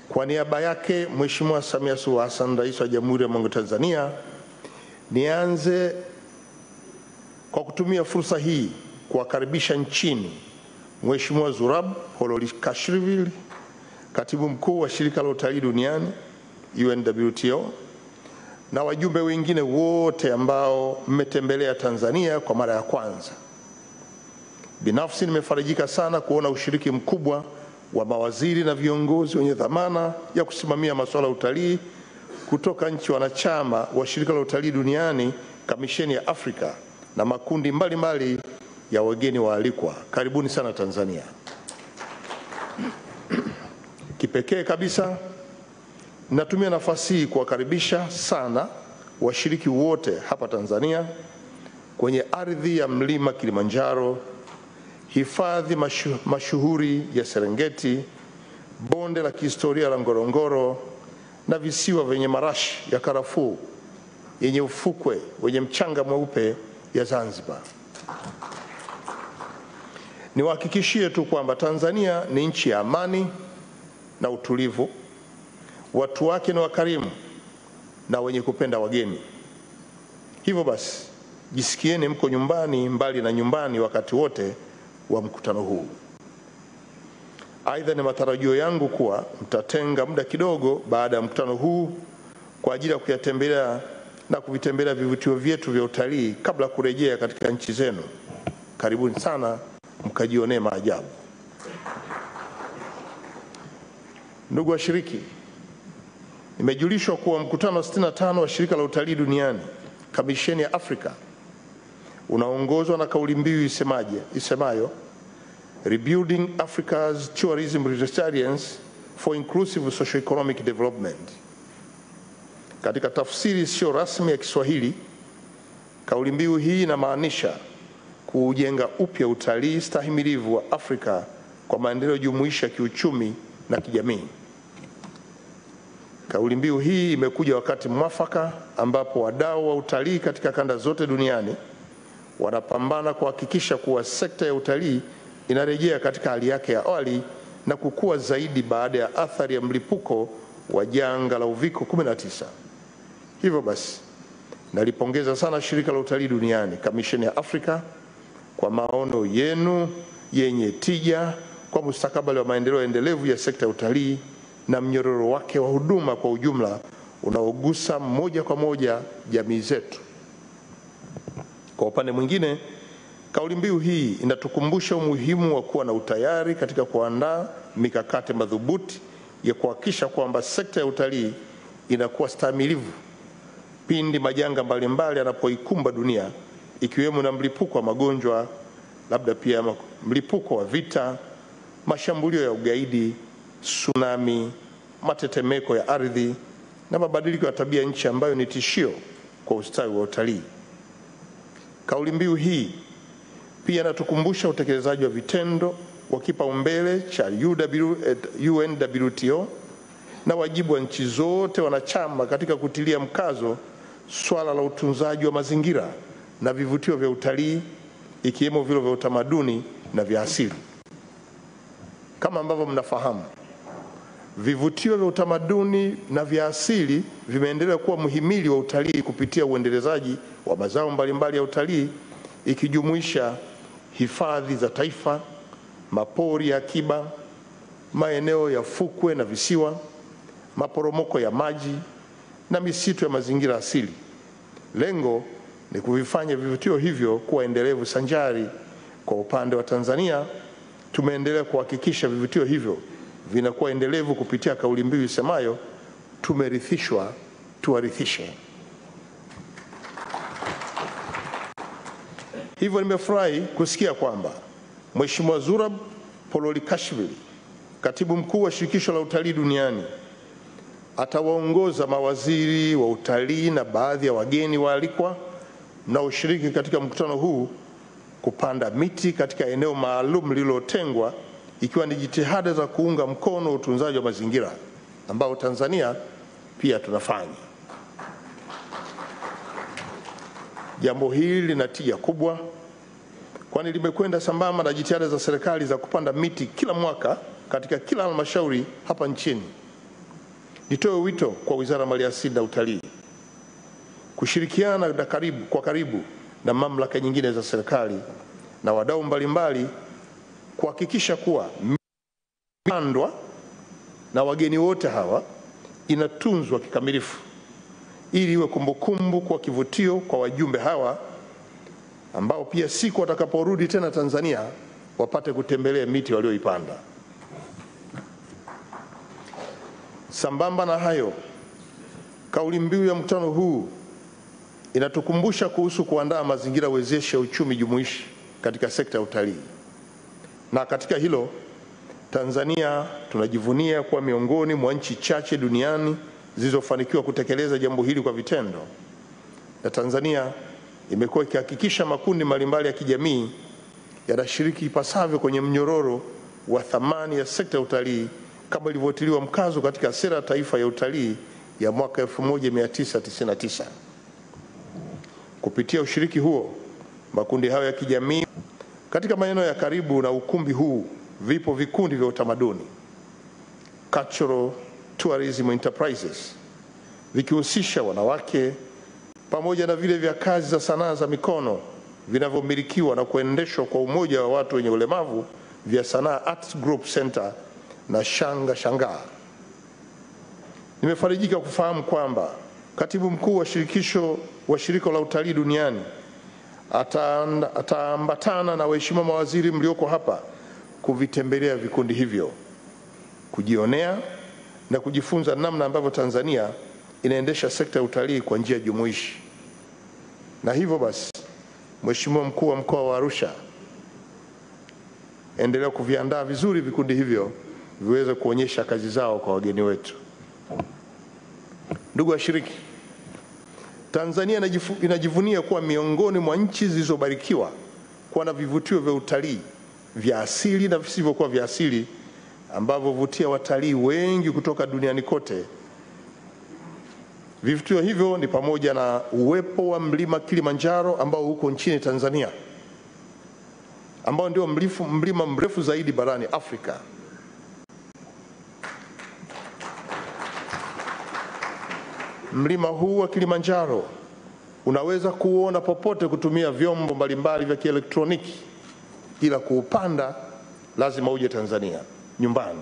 kwa niaba yake Mheshimiwa Samia Suluhu Hassan, Rais wa Jamhuri ya Muungano wa Tanzania, nianze kwa kutumia fursa hii kuwakaribisha nchini Mheshimiwa Zurab Pololikashvili, Katibu Mkuu wa Shirika la Utalii Duniani UNWTO, na wajumbe wengine wote ambao mmetembelea Tanzania kwa mara ya kwanza. Binafsi nimefarijika sana kuona ushiriki mkubwa wa mawaziri na viongozi wenye dhamana ya kusimamia masuala ya utalii kutoka nchi wanachama wa Shirika la Utalii Duniani, Kamisheni ya Afrika na makundi mbalimbali ya wageni waalikwa. Karibuni sana Tanzania. Kipekee kabisa natumia nafasi hii kuwakaribisha sana washiriki wote hapa Tanzania kwenye ardhi ya mlima Kilimanjaro, hifadhi mashuhuri ya Serengeti, bonde la kihistoria la Ngorongoro na visiwa vyenye marashi ya karafuu yenye ufukwe wenye mchanga mweupe ya Zanzibar. Niwahakikishie tu kwamba Tanzania ni nchi ya amani na utulivu, watu wake ni wakarimu na wenye kupenda wageni. Hivyo basi, jisikieni mko nyumbani mbali na nyumbani wakati wote wa mkutano huu. Aidha, ni matarajio yangu kuwa mtatenga muda kidogo baada ya mkutano huu kwa ajili ya kuyatembelea na kuvitembelea vivutio vyetu vya utalii kabla kurejea katika nchi zenu. Karibuni sana mkajionee maajabu. Ndugu washiriki, nimejulishwa kuwa mkutano 65 wa Shirika la Utalii Duniani, Kamisheni ya Afrika, unaongozwa na kauli mbiu isemayo Rebuilding Africa's Tourism Resilience for Inclusive Socio-Economic Development. Katika tafsiri sio rasmi ya Kiswahili, kauli mbiu hii inamaanisha kuujenga upya utalii stahimilivu wa Afrika kwa maendeleo jumuishi ya kiuchumi na kijamii. Kauli mbiu hii imekuja wakati mwafaka ambapo wadau wa utalii katika kanda zote duniani wanapambana kuhakikisha kuwa sekta ya utalii inarejea katika hali yake ya awali na kukua zaidi baada ya athari ya mlipuko wa janga la uviko 19. Hivyo basi, nalipongeza sana Shirika la Utalii Duniani, Kamisheni ya Afrika kwa maono yenu yenye tija kwa mustakabali wa maendeleo endelevu ya sekta ya utalii na mnyororo wake wa huduma kwa ujumla unaogusa moja kwa moja jamii zetu. Kwa upande mwingine, kauli mbiu hii inatukumbusha umuhimu wa kuwa na utayari katika kuandaa mikakati madhubuti ya kuhakikisha kwamba sekta ya utalii inakuwa stahimilivu pindi majanga mbalimbali yanapoikumba dunia, ikiwemo na mlipuko wa magonjwa, labda pia mlipuko wa vita, mashambulio ya ugaidi, tsunami, matetemeko ya ardhi na mabadiliko ya tabia nchi ambayo ni tishio kwa ustawi wa utalii. Kauli mbiu hii pia inatukumbusha utekelezaji wa vitendo wa kipaumbele cha UNWTO na wajibu wa nchi zote wanachama katika kutilia mkazo swala la utunzaji wa mazingira na vivutio vya utalii, ikiwemo vile vya utamaduni na vya asili. Kama ambavyo mnafahamu, vivutio vya utamaduni na vya asili vimeendelea kuwa muhimili wa utalii kupitia uendelezaji wa mazao mbalimbali ya utalii, ikijumuisha hifadhi za taifa, mapori ya akiba, maeneo ya fukwe na visiwa, maporomoko ya maji na misitu ya mazingira asili. Lengo ni kuvifanya vivutio hivyo kuwa endelevu sanjari. Kwa upande wa Tanzania, tumeendelea kuhakikisha vivutio hivyo vinakuwa endelevu kupitia kauli mbiu isemayo tumerithishwa tuwarithishe. Hivyo nimefurahi kusikia kwamba Mheshimiwa Zurab Pololikashvili, Katibu Mkuu wa Shirikisho la Utalii Duniani, atawaongoza mawaziri wa utalii na baadhi ya wageni waalikwa mnaoshiriki katika mkutano huu kupanda miti katika eneo maalum lililotengwa, ikiwa ni jitihada za kuunga mkono utunzaji wa mazingira ambao Tanzania pia tunafanya. Jambo hili lina tija kubwa, kwani limekwenda sambamba na jitihada za serikali za kupanda miti kila mwaka katika kila halmashauri hapa nchini. Nitoe wito kwa Wizara ya Maliasili na Utalii kushirikiana kwa karibu na mamlaka nyingine za serikali na wadau mbalimbali kuhakikisha kuwa mipandwa na wageni wote hawa inatunzwa kikamilifu ili iwe kumbukumbu kwa kivutio kwa wajumbe hawa ambao pia siku watakaporudi tena Tanzania wapate kutembelea miti walioipanda. Sambamba na hayo, kauli mbiu ya mkutano huu inatukumbusha kuhusu kuandaa mazingira wezeshi ya uchumi jumuishi katika sekta ya utalii. Na katika hilo, Tanzania tunajivunia kuwa miongoni mwa nchi chache duniani zilizofanikiwa kutekeleza jambo hili kwa vitendo. Na Tanzania imekuwa ikihakikisha makundi mbalimbali ya kijamii yanashiriki ipasavyo kwenye mnyororo wa thamani ya sekta ya utalii kama ilivyotiliwa mkazo katika Sera ya Taifa ya Utalii ya mwaka 1999. Kupitia ushiriki huo, makundi hayo ya kijamii katika maeneo ya karibu na ukumbi huu vipo vikundi vya utamaduni, cultural tourism enterprises, vikihusisha wanawake pamoja na vile vya kazi za sanaa za mikono vinavyomilikiwa na kuendeshwa kwa umoja wa watu wenye ulemavu vya Sanaa Arts Group Center na Shanga. Nimefarijika kufahamu kwamba Katibu Mkuu wa Shirika la Utalii Duniani ataambatana na waheshimiwa mawaziri mlioko hapa kuvitembelea vikundi hivyo, kujionea na kujifunza namna ambavyo Tanzania inaendesha sekta ya utalii kwa njia jumuishi. Na hivyo basi, Mheshimiwa Mkuu wa Mkoa wa Arusha, endelea kuviandaa vizuri vikundi hivyo viweze kuonyesha kazi zao kwa wageni wetu. Ndugu washiriki, Tanzania inajivunia kuwa miongoni mwa nchi zilizobarikiwa kuwa na vivutio vya utalii vya asili na visivyokuwa vya asili ambavyo vutia watalii wengi kutoka duniani kote. Vivutio hivyo ni pamoja na uwepo wa mlima Kilimanjaro ambao huko nchini Tanzania, ambao ndio mlima mrefu zaidi barani Afrika. Mlima huu wa Kilimanjaro unaweza kuona popote kutumia vyombo mbalimbali vya kielektroniki, ila kuupanda lazima uje Tanzania nyumbani.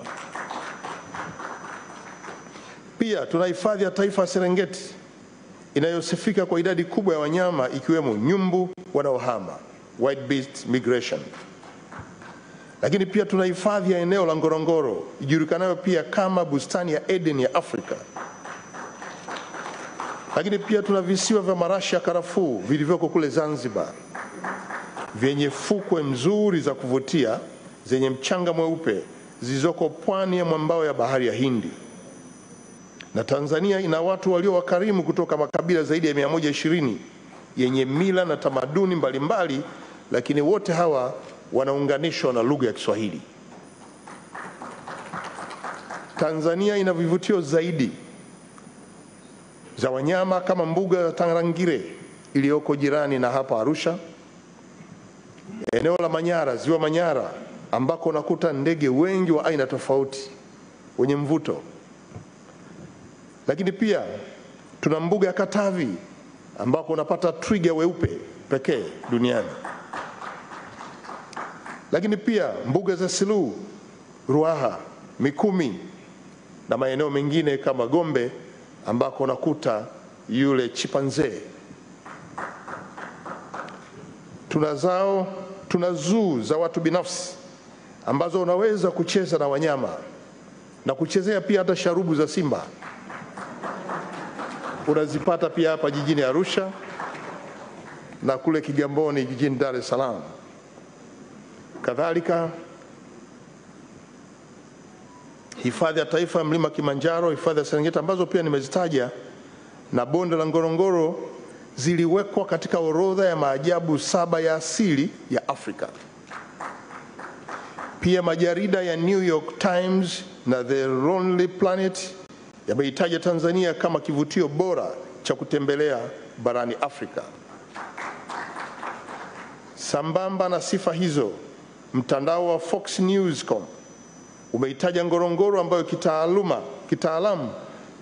Pia tuna hifadhi ya taifa ya Serengeti inayosifika kwa idadi kubwa ya wanyama ikiwemo nyumbu wanaohama, wildebeest migration. Lakini pia tuna hifadhi ya eneo la Ngorongoro ijulikanayo pia kama bustani ya Eden ya Afrika. Lakini pia tuna visiwa vya marashi ya karafuu vilivyoko kule Zanzibar vyenye fukwe mzuri za kuvutia zenye mchanga mweupe zilizoko pwani ya mwambao ya bahari ya Hindi. Na Tanzania ina watu walio wakarimu kutoka makabila zaidi ya 120 yenye mila na tamaduni mbalimbali, lakini wote hawa wanaunganishwa na lugha ya Kiswahili. Tanzania ina vivutio zaidi za wanyama kama mbuga ya Tarangire iliyoko jirani na hapa Arusha, eneo la Manyara, ziwa Manyara ambako unakuta ndege wengi wa aina tofauti wenye mvuto. Lakini pia tuna mbuga ya Katavi ambako unapata twiga weupe pekee duniani. Lakini pia mbuga za Selous, Ruaha, Mikumi na maeneo mengine kama Gombe ambako unakuta yule chimpanzee. Tuna zoo za watu binafsi ambazo unaweza kucheza na wanyama na kuchezea pia hata sharubu za simba. Unazipata pia hapa jijini Arusha na kule Kigamboni jijini Dar es Salaam. Kadhalika hifadhi ya taifa ya mlima Kilimanjaro, hifadhi ya Serengeti ambazo pia nimezitaja, na bonde la Ngorongoro ziliwekwa katika orodha ya maajabu 7 ya asili ya Afrika. Pia majarida ya New York Times na The Lonely Planet yameitaja Tanzania kama kivutio bora cha kutembelea barani Afrika. Sambamba na sifa hizo, mtandao wa Fox News.com umeitaja Ngorongoro ambayo kitaalamu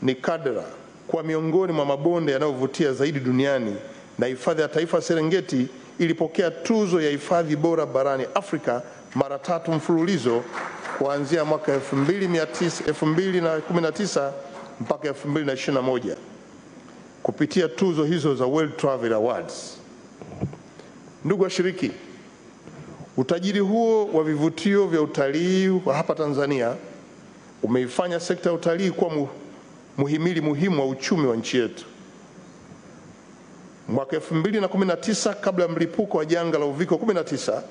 ni Kadra kwa miongoni mwa mabonde yanayovutia zaidi duniani, na hifadhi ya taifa Serengeti ilipokea tuzo ya hifadhi bora barani Afrika mara 3 mfululizo kuanzia mwaka 2019 mpaka 2021 kupitia tuzo hizo za World Travel Awards. Ndugu washiriki, utajiri huo wa vivutio vya utalii wa hapa Tanzania umeifanya sekta ya utalii kuwa muhimili muhimu wa uchumi wa nchi yetu. Mwaka 2019, kabla ya mlipuko wa janga la Uviko 19,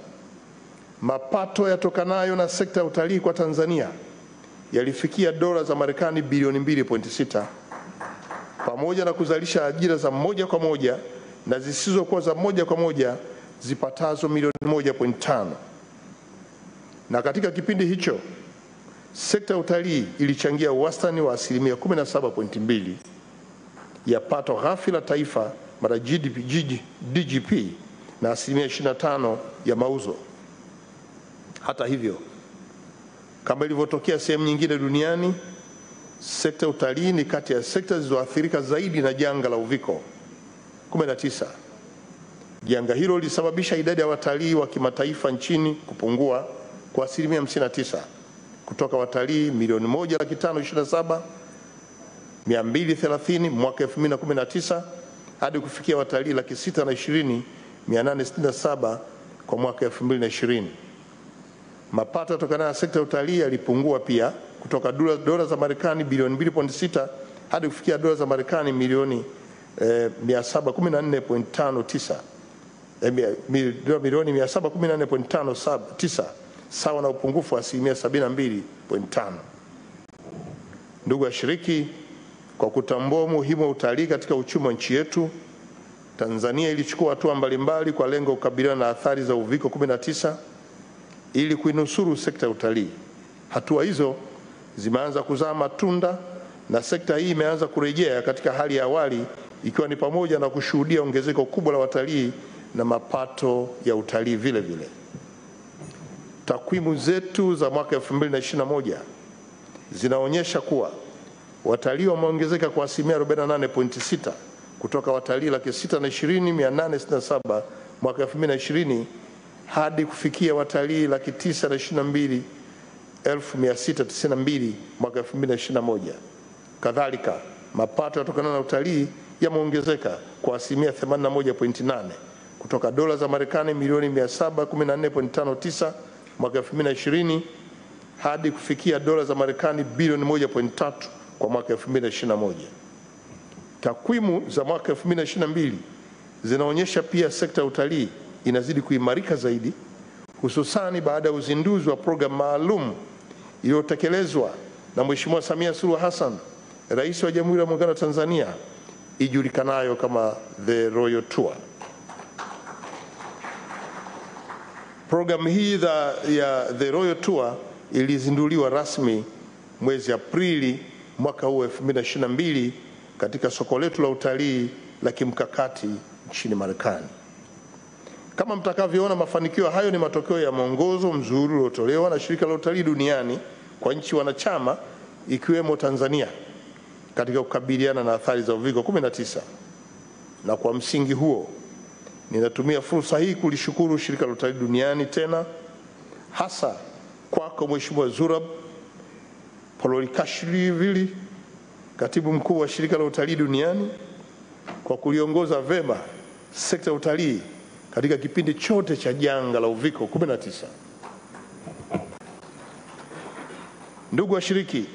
mapato yatokanayo na sekta ya utalii kwa Tanzania yalifikia dola za Marekani bilioni 2.6, pamoja na kuzalisha ajira za moja kwa moja na zisizokuwa za moja kwa moja zipatazo milioni 1.5. Na katika kipindi hicho sekta ya utalii ilichangia wastani wa asilimia 17.2 ya pato ghafi la taifa mara DGP na asilimia 25 ya mauzo. Hata hivyo, kama ilivyotokea sehemu nyingine duniani, sekta ya utalii ni kati ya sekta zilizoathirika zaidi na janga la Uviko 19. Janga hilo lilisababisha idadi ya watalii wa kimataifa nchini kupungua kwa asilimia 59 kutoka watalii milioni 1,527,230 mwaka 2019 hadi kufikia watalii 620,867 kwa mwaka 2020. Mapato yatokana na sekta ya utalii yalipungua pia kutoka dola za Marekani bilioni 2.6 hadi kufikia dola za Marekani milioni 714.59 milioni 714.59 sawa na upungufu wa asilimia 72.5. Ndugu washiriki, kwa kutambua umuhimu wa utalii katika uchumi wa nchi yetu, Tanzania ilichukua hatua mbalimbali kwa lengo kukabiliana na athari za uviko 19 ili kuinusuru sekta ya utalii. Hatua hizo zimeanza kuzaa matunda na sekta hii imeanza kurejea katika hali ya awali, ikiwa ni pamoja na kushuhudia ongezeko kubwa la watalii na mapato ya utalii vile vile. Takwimu zetu za mwaka 2021 zinaonyesha kuwa watalii wameongezeka kwa asilimia 48.6 kutoka watalii 620,867 mwaka 2020 hadi kufikia watalii 922,692 mwaka 2021. Kadhalika, mapato yatokana na utalii yameongezeka kwa asilimia 81.8 kutoka dola za Marekani milioni 714.59 mwaka 2020 hadi kufikia dola za Marekani bilioni 1.3 kwa mwaka 2021. Takwimu za mwaka 2022 zinaonyesha pia sekta ya utalii inazidi kuimarika zaidi, hususani baada ya uzinduzi wa programu maalum iliyotekelezwa na Mheshimiwa Samia Suluhu Hassan, Rais wa Jamhuri ya Muungano wa Tanzania, ijulikanayo kama The Royal Tour. Programu hii ya The Royal Tour ilizinduliwa rasmi mwezi Aprili mwaka huu 2022 katika soko letu la utalii la kimkakati nchini Marekani. Kama mtakavyoona, mafanikio hayo ni matokeo ya mwongozo mzuri uliotolewa na Shirika la Utalii Duniani kwa nchi wanachama ikiwemo Tanzania katika kukabiliana na athari za uviko 19. Na kwa msingi huo, ninatumia fursa hii kulishukuru Shirika la Utalii Duniani tena, hasa kwako Mheshimiwa Zurab Pololikashvili, Katibu Mkuu wa Shirika la Utalii Duniani, kwa kuliongoza vema sekta ya utalii katika kipindi chote cha janga la uviko 19. Ndugu washiriki,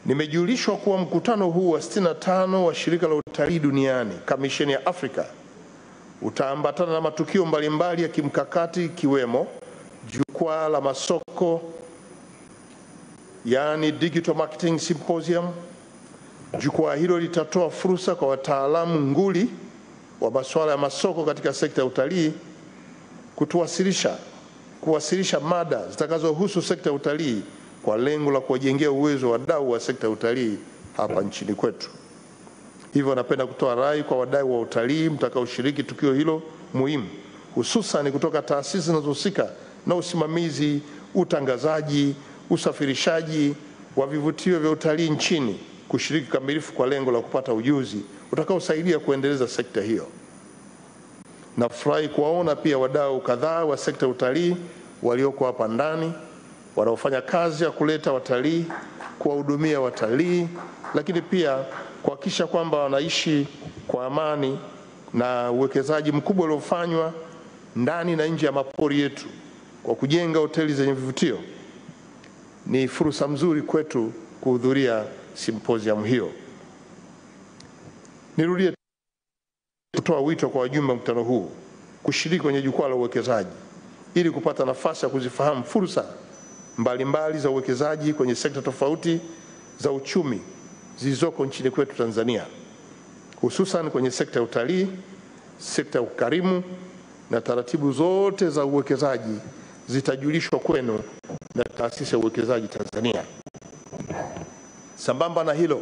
nimejulishwa kuwa mkutano huu wa 65 wa Shirika la Utalii Duniani, Kamisheni ya Afrika, utaambatana na matukio mbalimbali ya kimkakati ikiwemo jukwaa la masoko, yani Digital Marketing Symposium. Jukwaa hilo litatoa fursa kwa wataalamu nguli wa masuala ya masoko katika sekta ya utalii kuwasilisha mada zitakazohusu sekta ya utalii kwa lengo la kuwajengea uwezo wadau wa sekta ya utalii hapa nchini kwetu. Hivyo napenda kutoa rai kwa wadau wa utalii mtakaoshiriki tukio hilo muhimu, hususan kutoka taasisi zinazohusika na usimamizi, utangazaji, usafirishaji wa vivutio vya utalii nchini, kushiriki kamilifu kwa lengo la kupata ujuzi utakaosaidia kuendeleza sekta hiyo. Nafurahi kuwaona pia wadau kadhaa wa sekta ya utalii walioko hapa ndani wanaofanya kazi ya kuleta watalii, kuwahudumia watalii, lakini pia kuhakikisha kwamba wanaishi kwa amani, na uwekezaji mkubwa uliofanywa ndani na nje ya mapori yetu kwa kujenga hoteli zenye vivutio. Ni fursa nzuri kwetu kuhudhuria symposium hiyo. Nirudie kutoa wito kwa wajumbe wa mkutano huu kushiriki kwenye jukwaa la uwekezaji ili kupata nafasi ya kuzifahamu fursa mbalimbali za uwekezaji kwenye sekta tofauti za uchumi zilizoko nchini kwetu Tanzania, hususan kwenye sekta ya utalii, sekta ya ukarimu, na taratibu zote za uwekezaji zitajulishwa kwenu na Taasisi ya Uwekezaji Tanzania. Sambamba na hilo,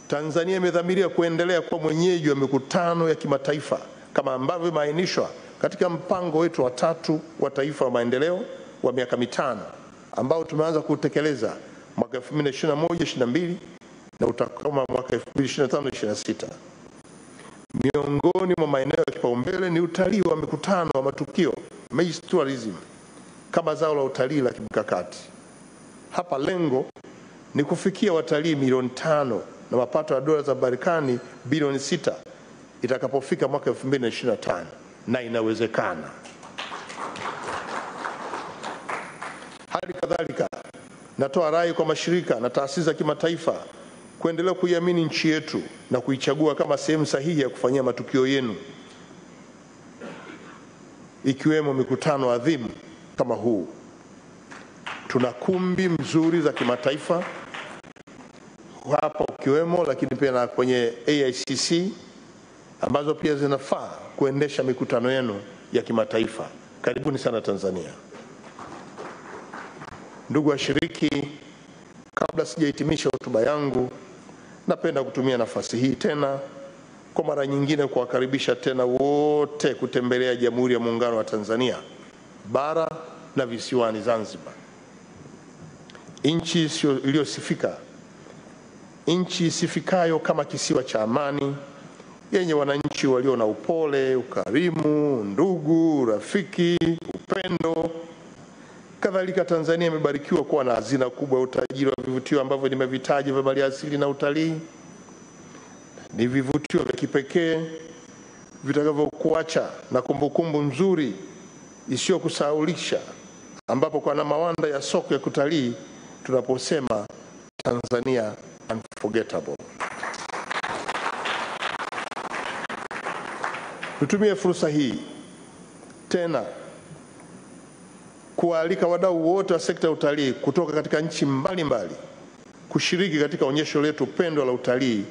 Tanzania imedhamiria kuendelea kuwa mwenyeji wa mikutano ya kimataifa kama ambavyo imeainishwa katika mpango wetu wa 3 wa taifa wa maendeleo wa miaka 5 ambao tumeanza kutekeleza mwaka 2021-22 na utakoma mwaka 2025-26. Miongoni mwa maeneo ya kipaumbele ni utalii wa mikutano wa matukio, major tourism, kama zao la utalii la kimkakati. Hapa lengo ni kufikia watalii milioni 5 na mapato ya dola za Marekani bilioni 6 itakapofika mwaka 2025, na inawezekana. Hali kadhalika, natoa rai kwa mashirika na taasisi za kimataifa kuendelea kuiamini nchi yetu na kuichagua kama sehemu sahihi ya kufanyia matukio yenu, ikiwemo mikutano adhimu kama huu. Tuna kumbi mzuri za kimataifa hapa ukiwemo, lakini pia na kwenye AICC ambazo pia zinafaa kuendesha mikutano yenu ya kimataifa. Karibuni sana Tanzania. Ndugu washiriki, kabla sijahitimisha hotuba yangu, napenda kutumia nafasi hii tena kwa mara nyingine kuwakaribisha tena wote kutembelea Jamhuri ya Muungano wa Tanzania, bara na visiwani Zanzibar. Nchi iliyosifika, nchi isifikayo kama kisiwa cha amani, yenye wananchi walio na upole, ukarimu, ndugu, rafiki, upendo. Kadhalika Tanzania imebarikiwa kuwa na hazina kubwa ya utajiri wa vivutio ambavyo nimevitaja vya maliasili na utalii. Ni vivutio vya kipekee vitakavyokuacha na kumbukumbu nzuri isiyokusahaulisha, ambapo kwa mawanda ya soko ya kutalii tunaposema Tanzania unforgettable. Tutumie fursa hii tena kualika wadau wote wa sekta ya utalii kutoka katika nchi mbalimbali kushiriki katika onyesho letu pendwa la utalii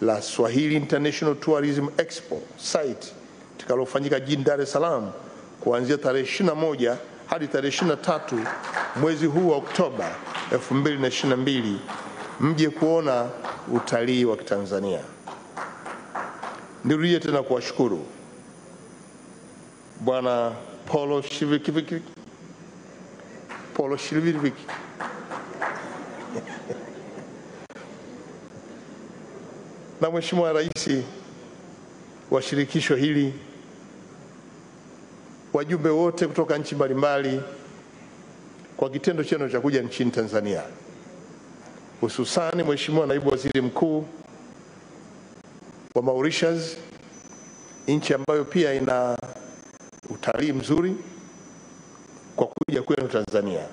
la Swahili International Tourism Expo site litakalofanyika jijini Dar es Salaam kuanzia tarehe 21 hadi tarehe 23 mwezi huu wa Oktoba 2022. Mje kuona utalii wa Kitanzania. Nirudie tena kuwashukuru Bwana Paulo Shiliviki na Mheshimiwa Rais wa shirikisho hili, wajumbe wote kutoka nchi mbalimbali kwa kitendo chenu cha kuja nchini Tanzania, hususani Mheshimiwa Naibu Waziri Mkuu wa Mauritius, nchi ambayo pia ina utalii mzuri, kwa kuja kwenu Tanzania.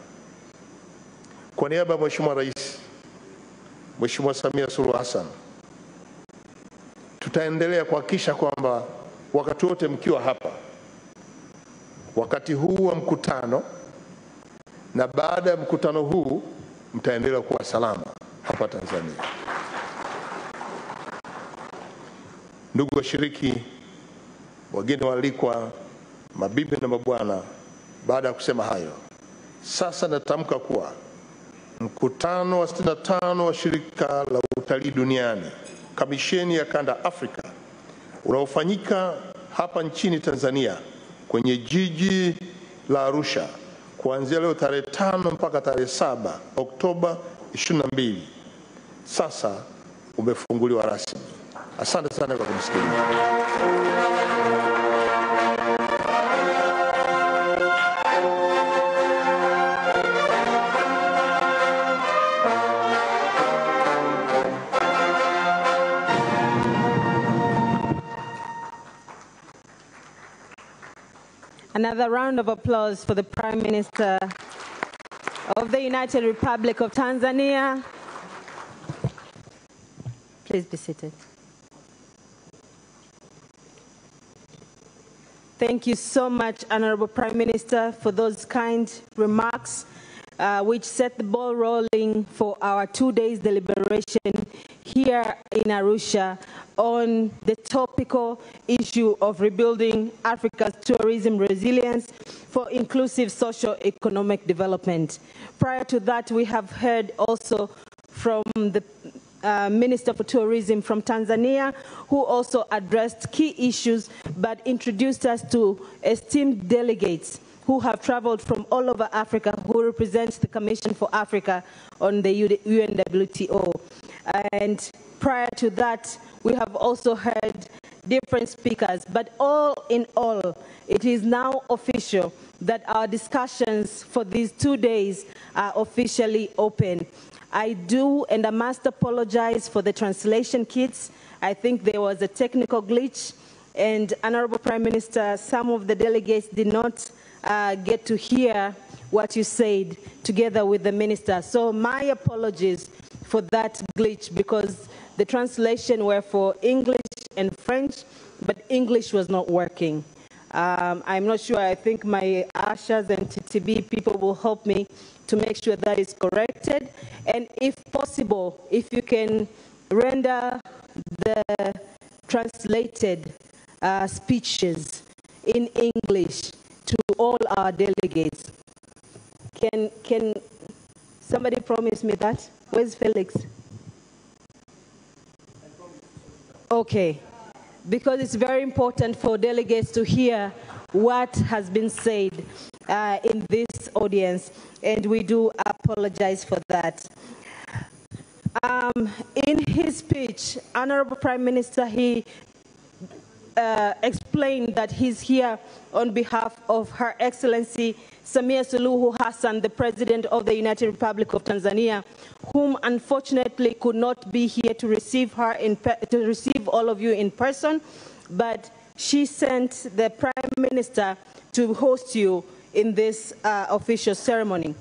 Kwa niaba ya Mheshimiwa Rais, Mheshimiwa Samia Suluhu Hassan, tutaendelea kuhakikisha kwamba wakati wote mkiwa hapa, wakati huu wa mkutano na baada ya mkutano huu, mtaendelea kuwa salama hapa Tanzania. Ndugu washiriki, wageni waalikwa, mabibi na mabwana, baada ya kusema hayo, sasa natamka kuwa mkutano wa 65 wa Shirika la Utalii Duniani, Kamisheni ya Kanda Afrika, unaofanyika hapa nchini Tanzania kwenye jiji la Arusha kuanzia leo tarehe 5 mpaka tarehe 7 Oktoba 22, sasa umefunguliwa rasmi. Asante sana kwa kumsikiliza. Another round of applause for the Prime Minister of the United Republic of Tanzania. Please be seated. Thank you so much, Honorable Prime Minister, for those kind remarks, which set the ball rolling for our 2 days deliberation here in Arusha on the topical issue of rebuilding Africa's tourism resilience for inclusive socio-economic development. Prior to that, we have heard also from the Minister for Tourism from Tanzania, who also addressed key issues but introduced us to esteemed delegates who have traveled from all over Africa, who represents the Commission for Africa on the UNWTO. And prior to that, we have also heard different speakers, but all in all, it is now official that our discussions for these 2 days are officially open. I do, and I must apologize for the translation kits. I think there was a technical glitch, and Honorable Prime Minister, some of the delegates did not get to hear what you said together with the minister. So my apologies for that glitch, because the translation were for English and French, but English was not working. I'm not sure. I think my ushers and TTB people will help me to make sure that is corrected. And if possible, if you can render the translated speeches in English to all our delegates. Can somebody promise me that? Where's Felix? Okay, because it's very important for delegates to hear what has been said in this audience, and we do apologize for that. In his speech, Honorable Prime Minister, he explained that he's here on behalf of Her Excellency Samia Suluhu Hassan, the President of the United Republic of Tanzania, whom unfortunately could not be here to receive all of you in person, but she sent the Prime Minister to host you in this official ceremony.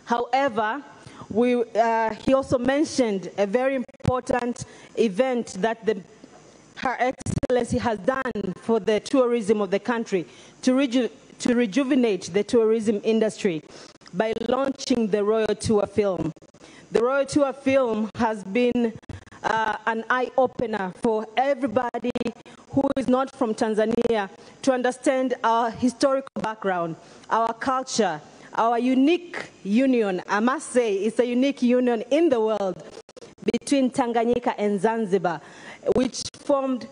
However, he also mentioned a very important event that Her Excellency has done for the tourism of the country to rejuvenate the tourism industry by launching the Royal Tour film. The Royal Tour film has been an eye-opener for everybody who is not from Tanzania to understand our historical background, our culture, our unique union. I must say it's a unique union in the world between Tanganyika and Zanzibar, which formed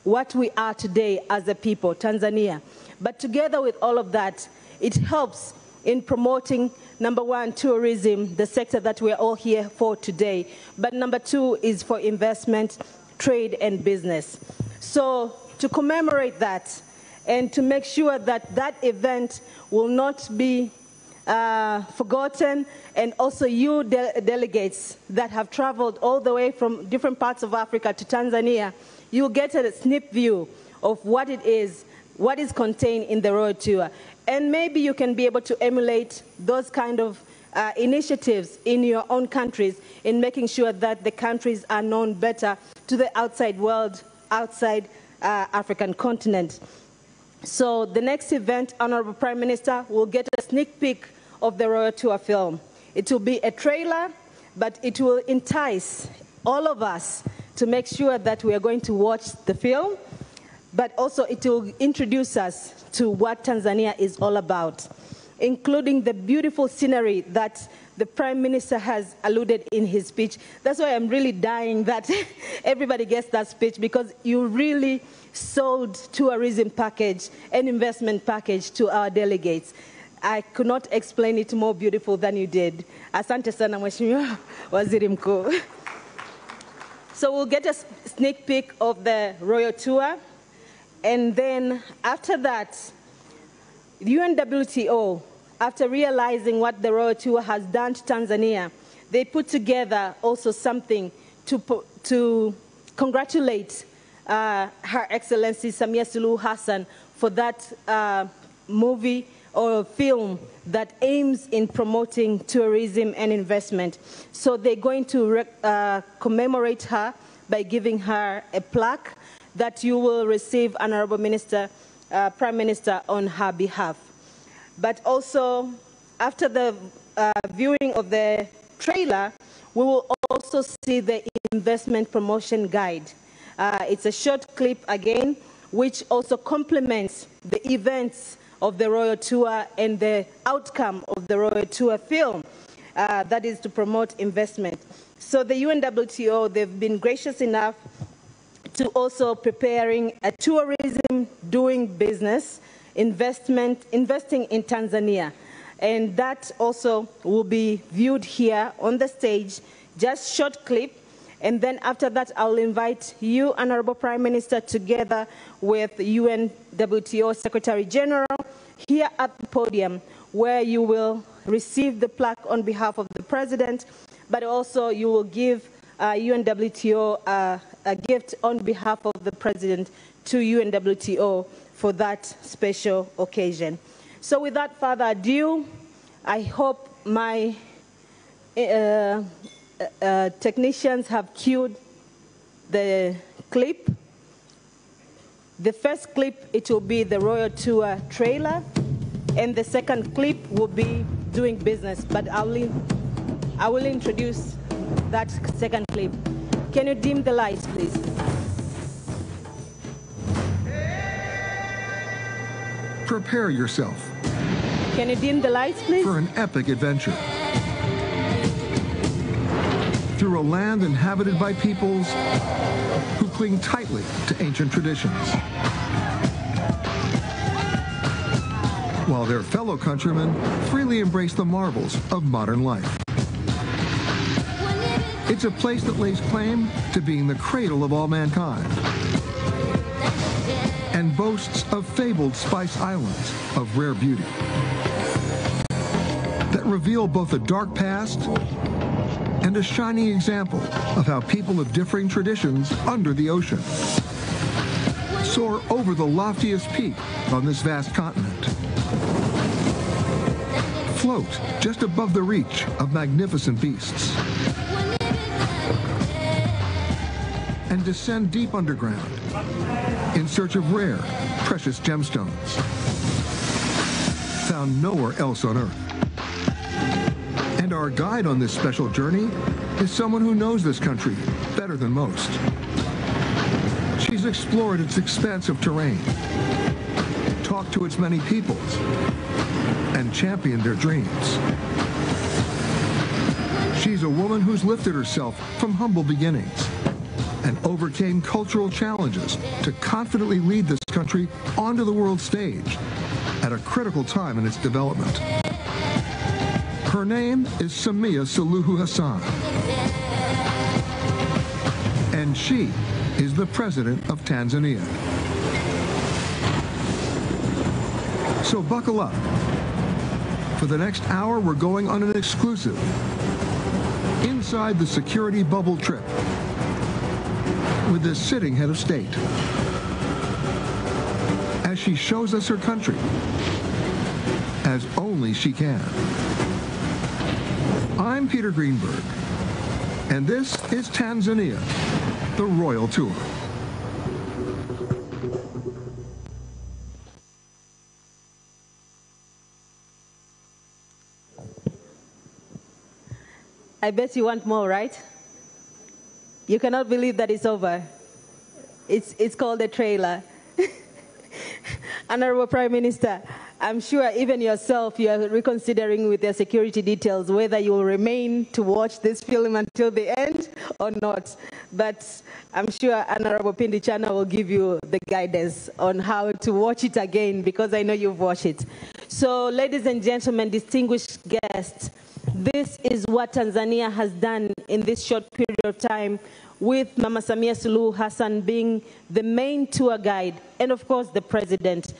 what we are today as a people, Tanzania. But together with all of that, it helps in promoting, number one, tourism, the sector that we're all here for today. But number two is for investment, trade, and business. So to commemorate that and to make sure that that event will not be forgotten, and also you delegates that have traveled all the way from different parts of Africa to Tanzania, you'll get a sneak view of what it is, what is contained in the Royal Tour. And maybe you can be able to emulate those kind of initiatives in your own countries in making sure that the countries are known better to the outside world, outside African continent. So the next event, Honorable Prime Minister, will get a sneak peek of the Royal Tour film. It will be a trailer, but it will entice all of us to make sure that we are going to watch the film, but also it will introduce us to what Tanzania is all about, including the beautiful scenery that the Prime Minister has alluded in his speech. That's why I'm really dying that everybody gets that speech, because you really sold tourism package and investment package to our delegates. I could not explain it more beautiful than you did. Asante sana Mheshimiwa Waziri Mkuu. So we'll get a sneak peek of the Royal Tour, and then after that, UNWTO, after realizing what the Royal Tour has done to Tanzania, they put together also something to congratulate Her Excellency Samia Suluhu Hassan for that movie or film that aims in promoting tourism and investment. So they're going to commemorate her by giving her a plaque that you will receive, Honorable Minister, Prime Minister, on her behalf. But also, after the viewing of the trailer, we will also see the investment promotion guide. It's a short clip again, which also complements the events of the Royal Tour and the outcome of the Royal Tour film, that is to promote investment. So the UNWTO, they've been gracious enough to also preparing a tourism doing business, investing in Tanzania. And that also will be viewed here on the stage, just short clip. And then after that, I'll invite you, Honorable Prime Minister, together with UNWTO Secretary General, here at the podium, where you will receive the plaque on behalf of the President, but also you will give UNWTO a gift on behalf of the President to UNWTO for that special occasion. So without further ado, I hope my technicians have cued the clip. The first clip, it will be the Royal Tour trailer, and the second clip will be doing business, but I will introduce that second clip. Can you dim the lights, please? Prepare yourself. Can you dim the lights, please? For an epic adventure. Through a land inhabited by peoples who cling tightly to ancient traditions, while their fellow countrymen freely embrace the marvels of modern life. It's a place that lays claim to being the cradle of all mankind and boasts of fabled spice islands of rare beauty that reveal both a dark past and a shining example of how people of differing traditions under the ocean soar over the loftiest peak on this vast continent, float just above the reach of magnificent beasts, and descend deep underground in search of rare, precious gemstones found nowhere else on Earth. And our guide on this special journey is someone who knows this country better than most. She's explored its expansive terrain, talked to its many peoples, and championed their dreams. She's a woman who's lifted herself from humble beginnings and overcame cultural challenges to confidently lead this country onto the world stage at a critical time in its development. Her name is Samia Suluhu Hassan, and she is the President of Tanzania. So buckle up. For the next hour, we're going on an exclusive inside the security bubble trip with the sitting head of state as she shows us her country as only she can. I'm Peter Greenberg, and this is Tanzania, the Royal Tour. I bet you want more, right? You cannot believe that it's over. It's called a trailer. Honorable Prime Minister, I'm sure even yourself, you are reconsidering with your security details whether you will remain to watch this film until the end or not. But I'm sure Honorable Pindi Chana will give you the guidance on how to watch it again, because I know you've watched it. So, ladies and gentlemen, distinguished guests, this is what Tanzania has done in this short period of time, with Mama Samia Suluhu Hassan being the main tour guide and, of course, the president.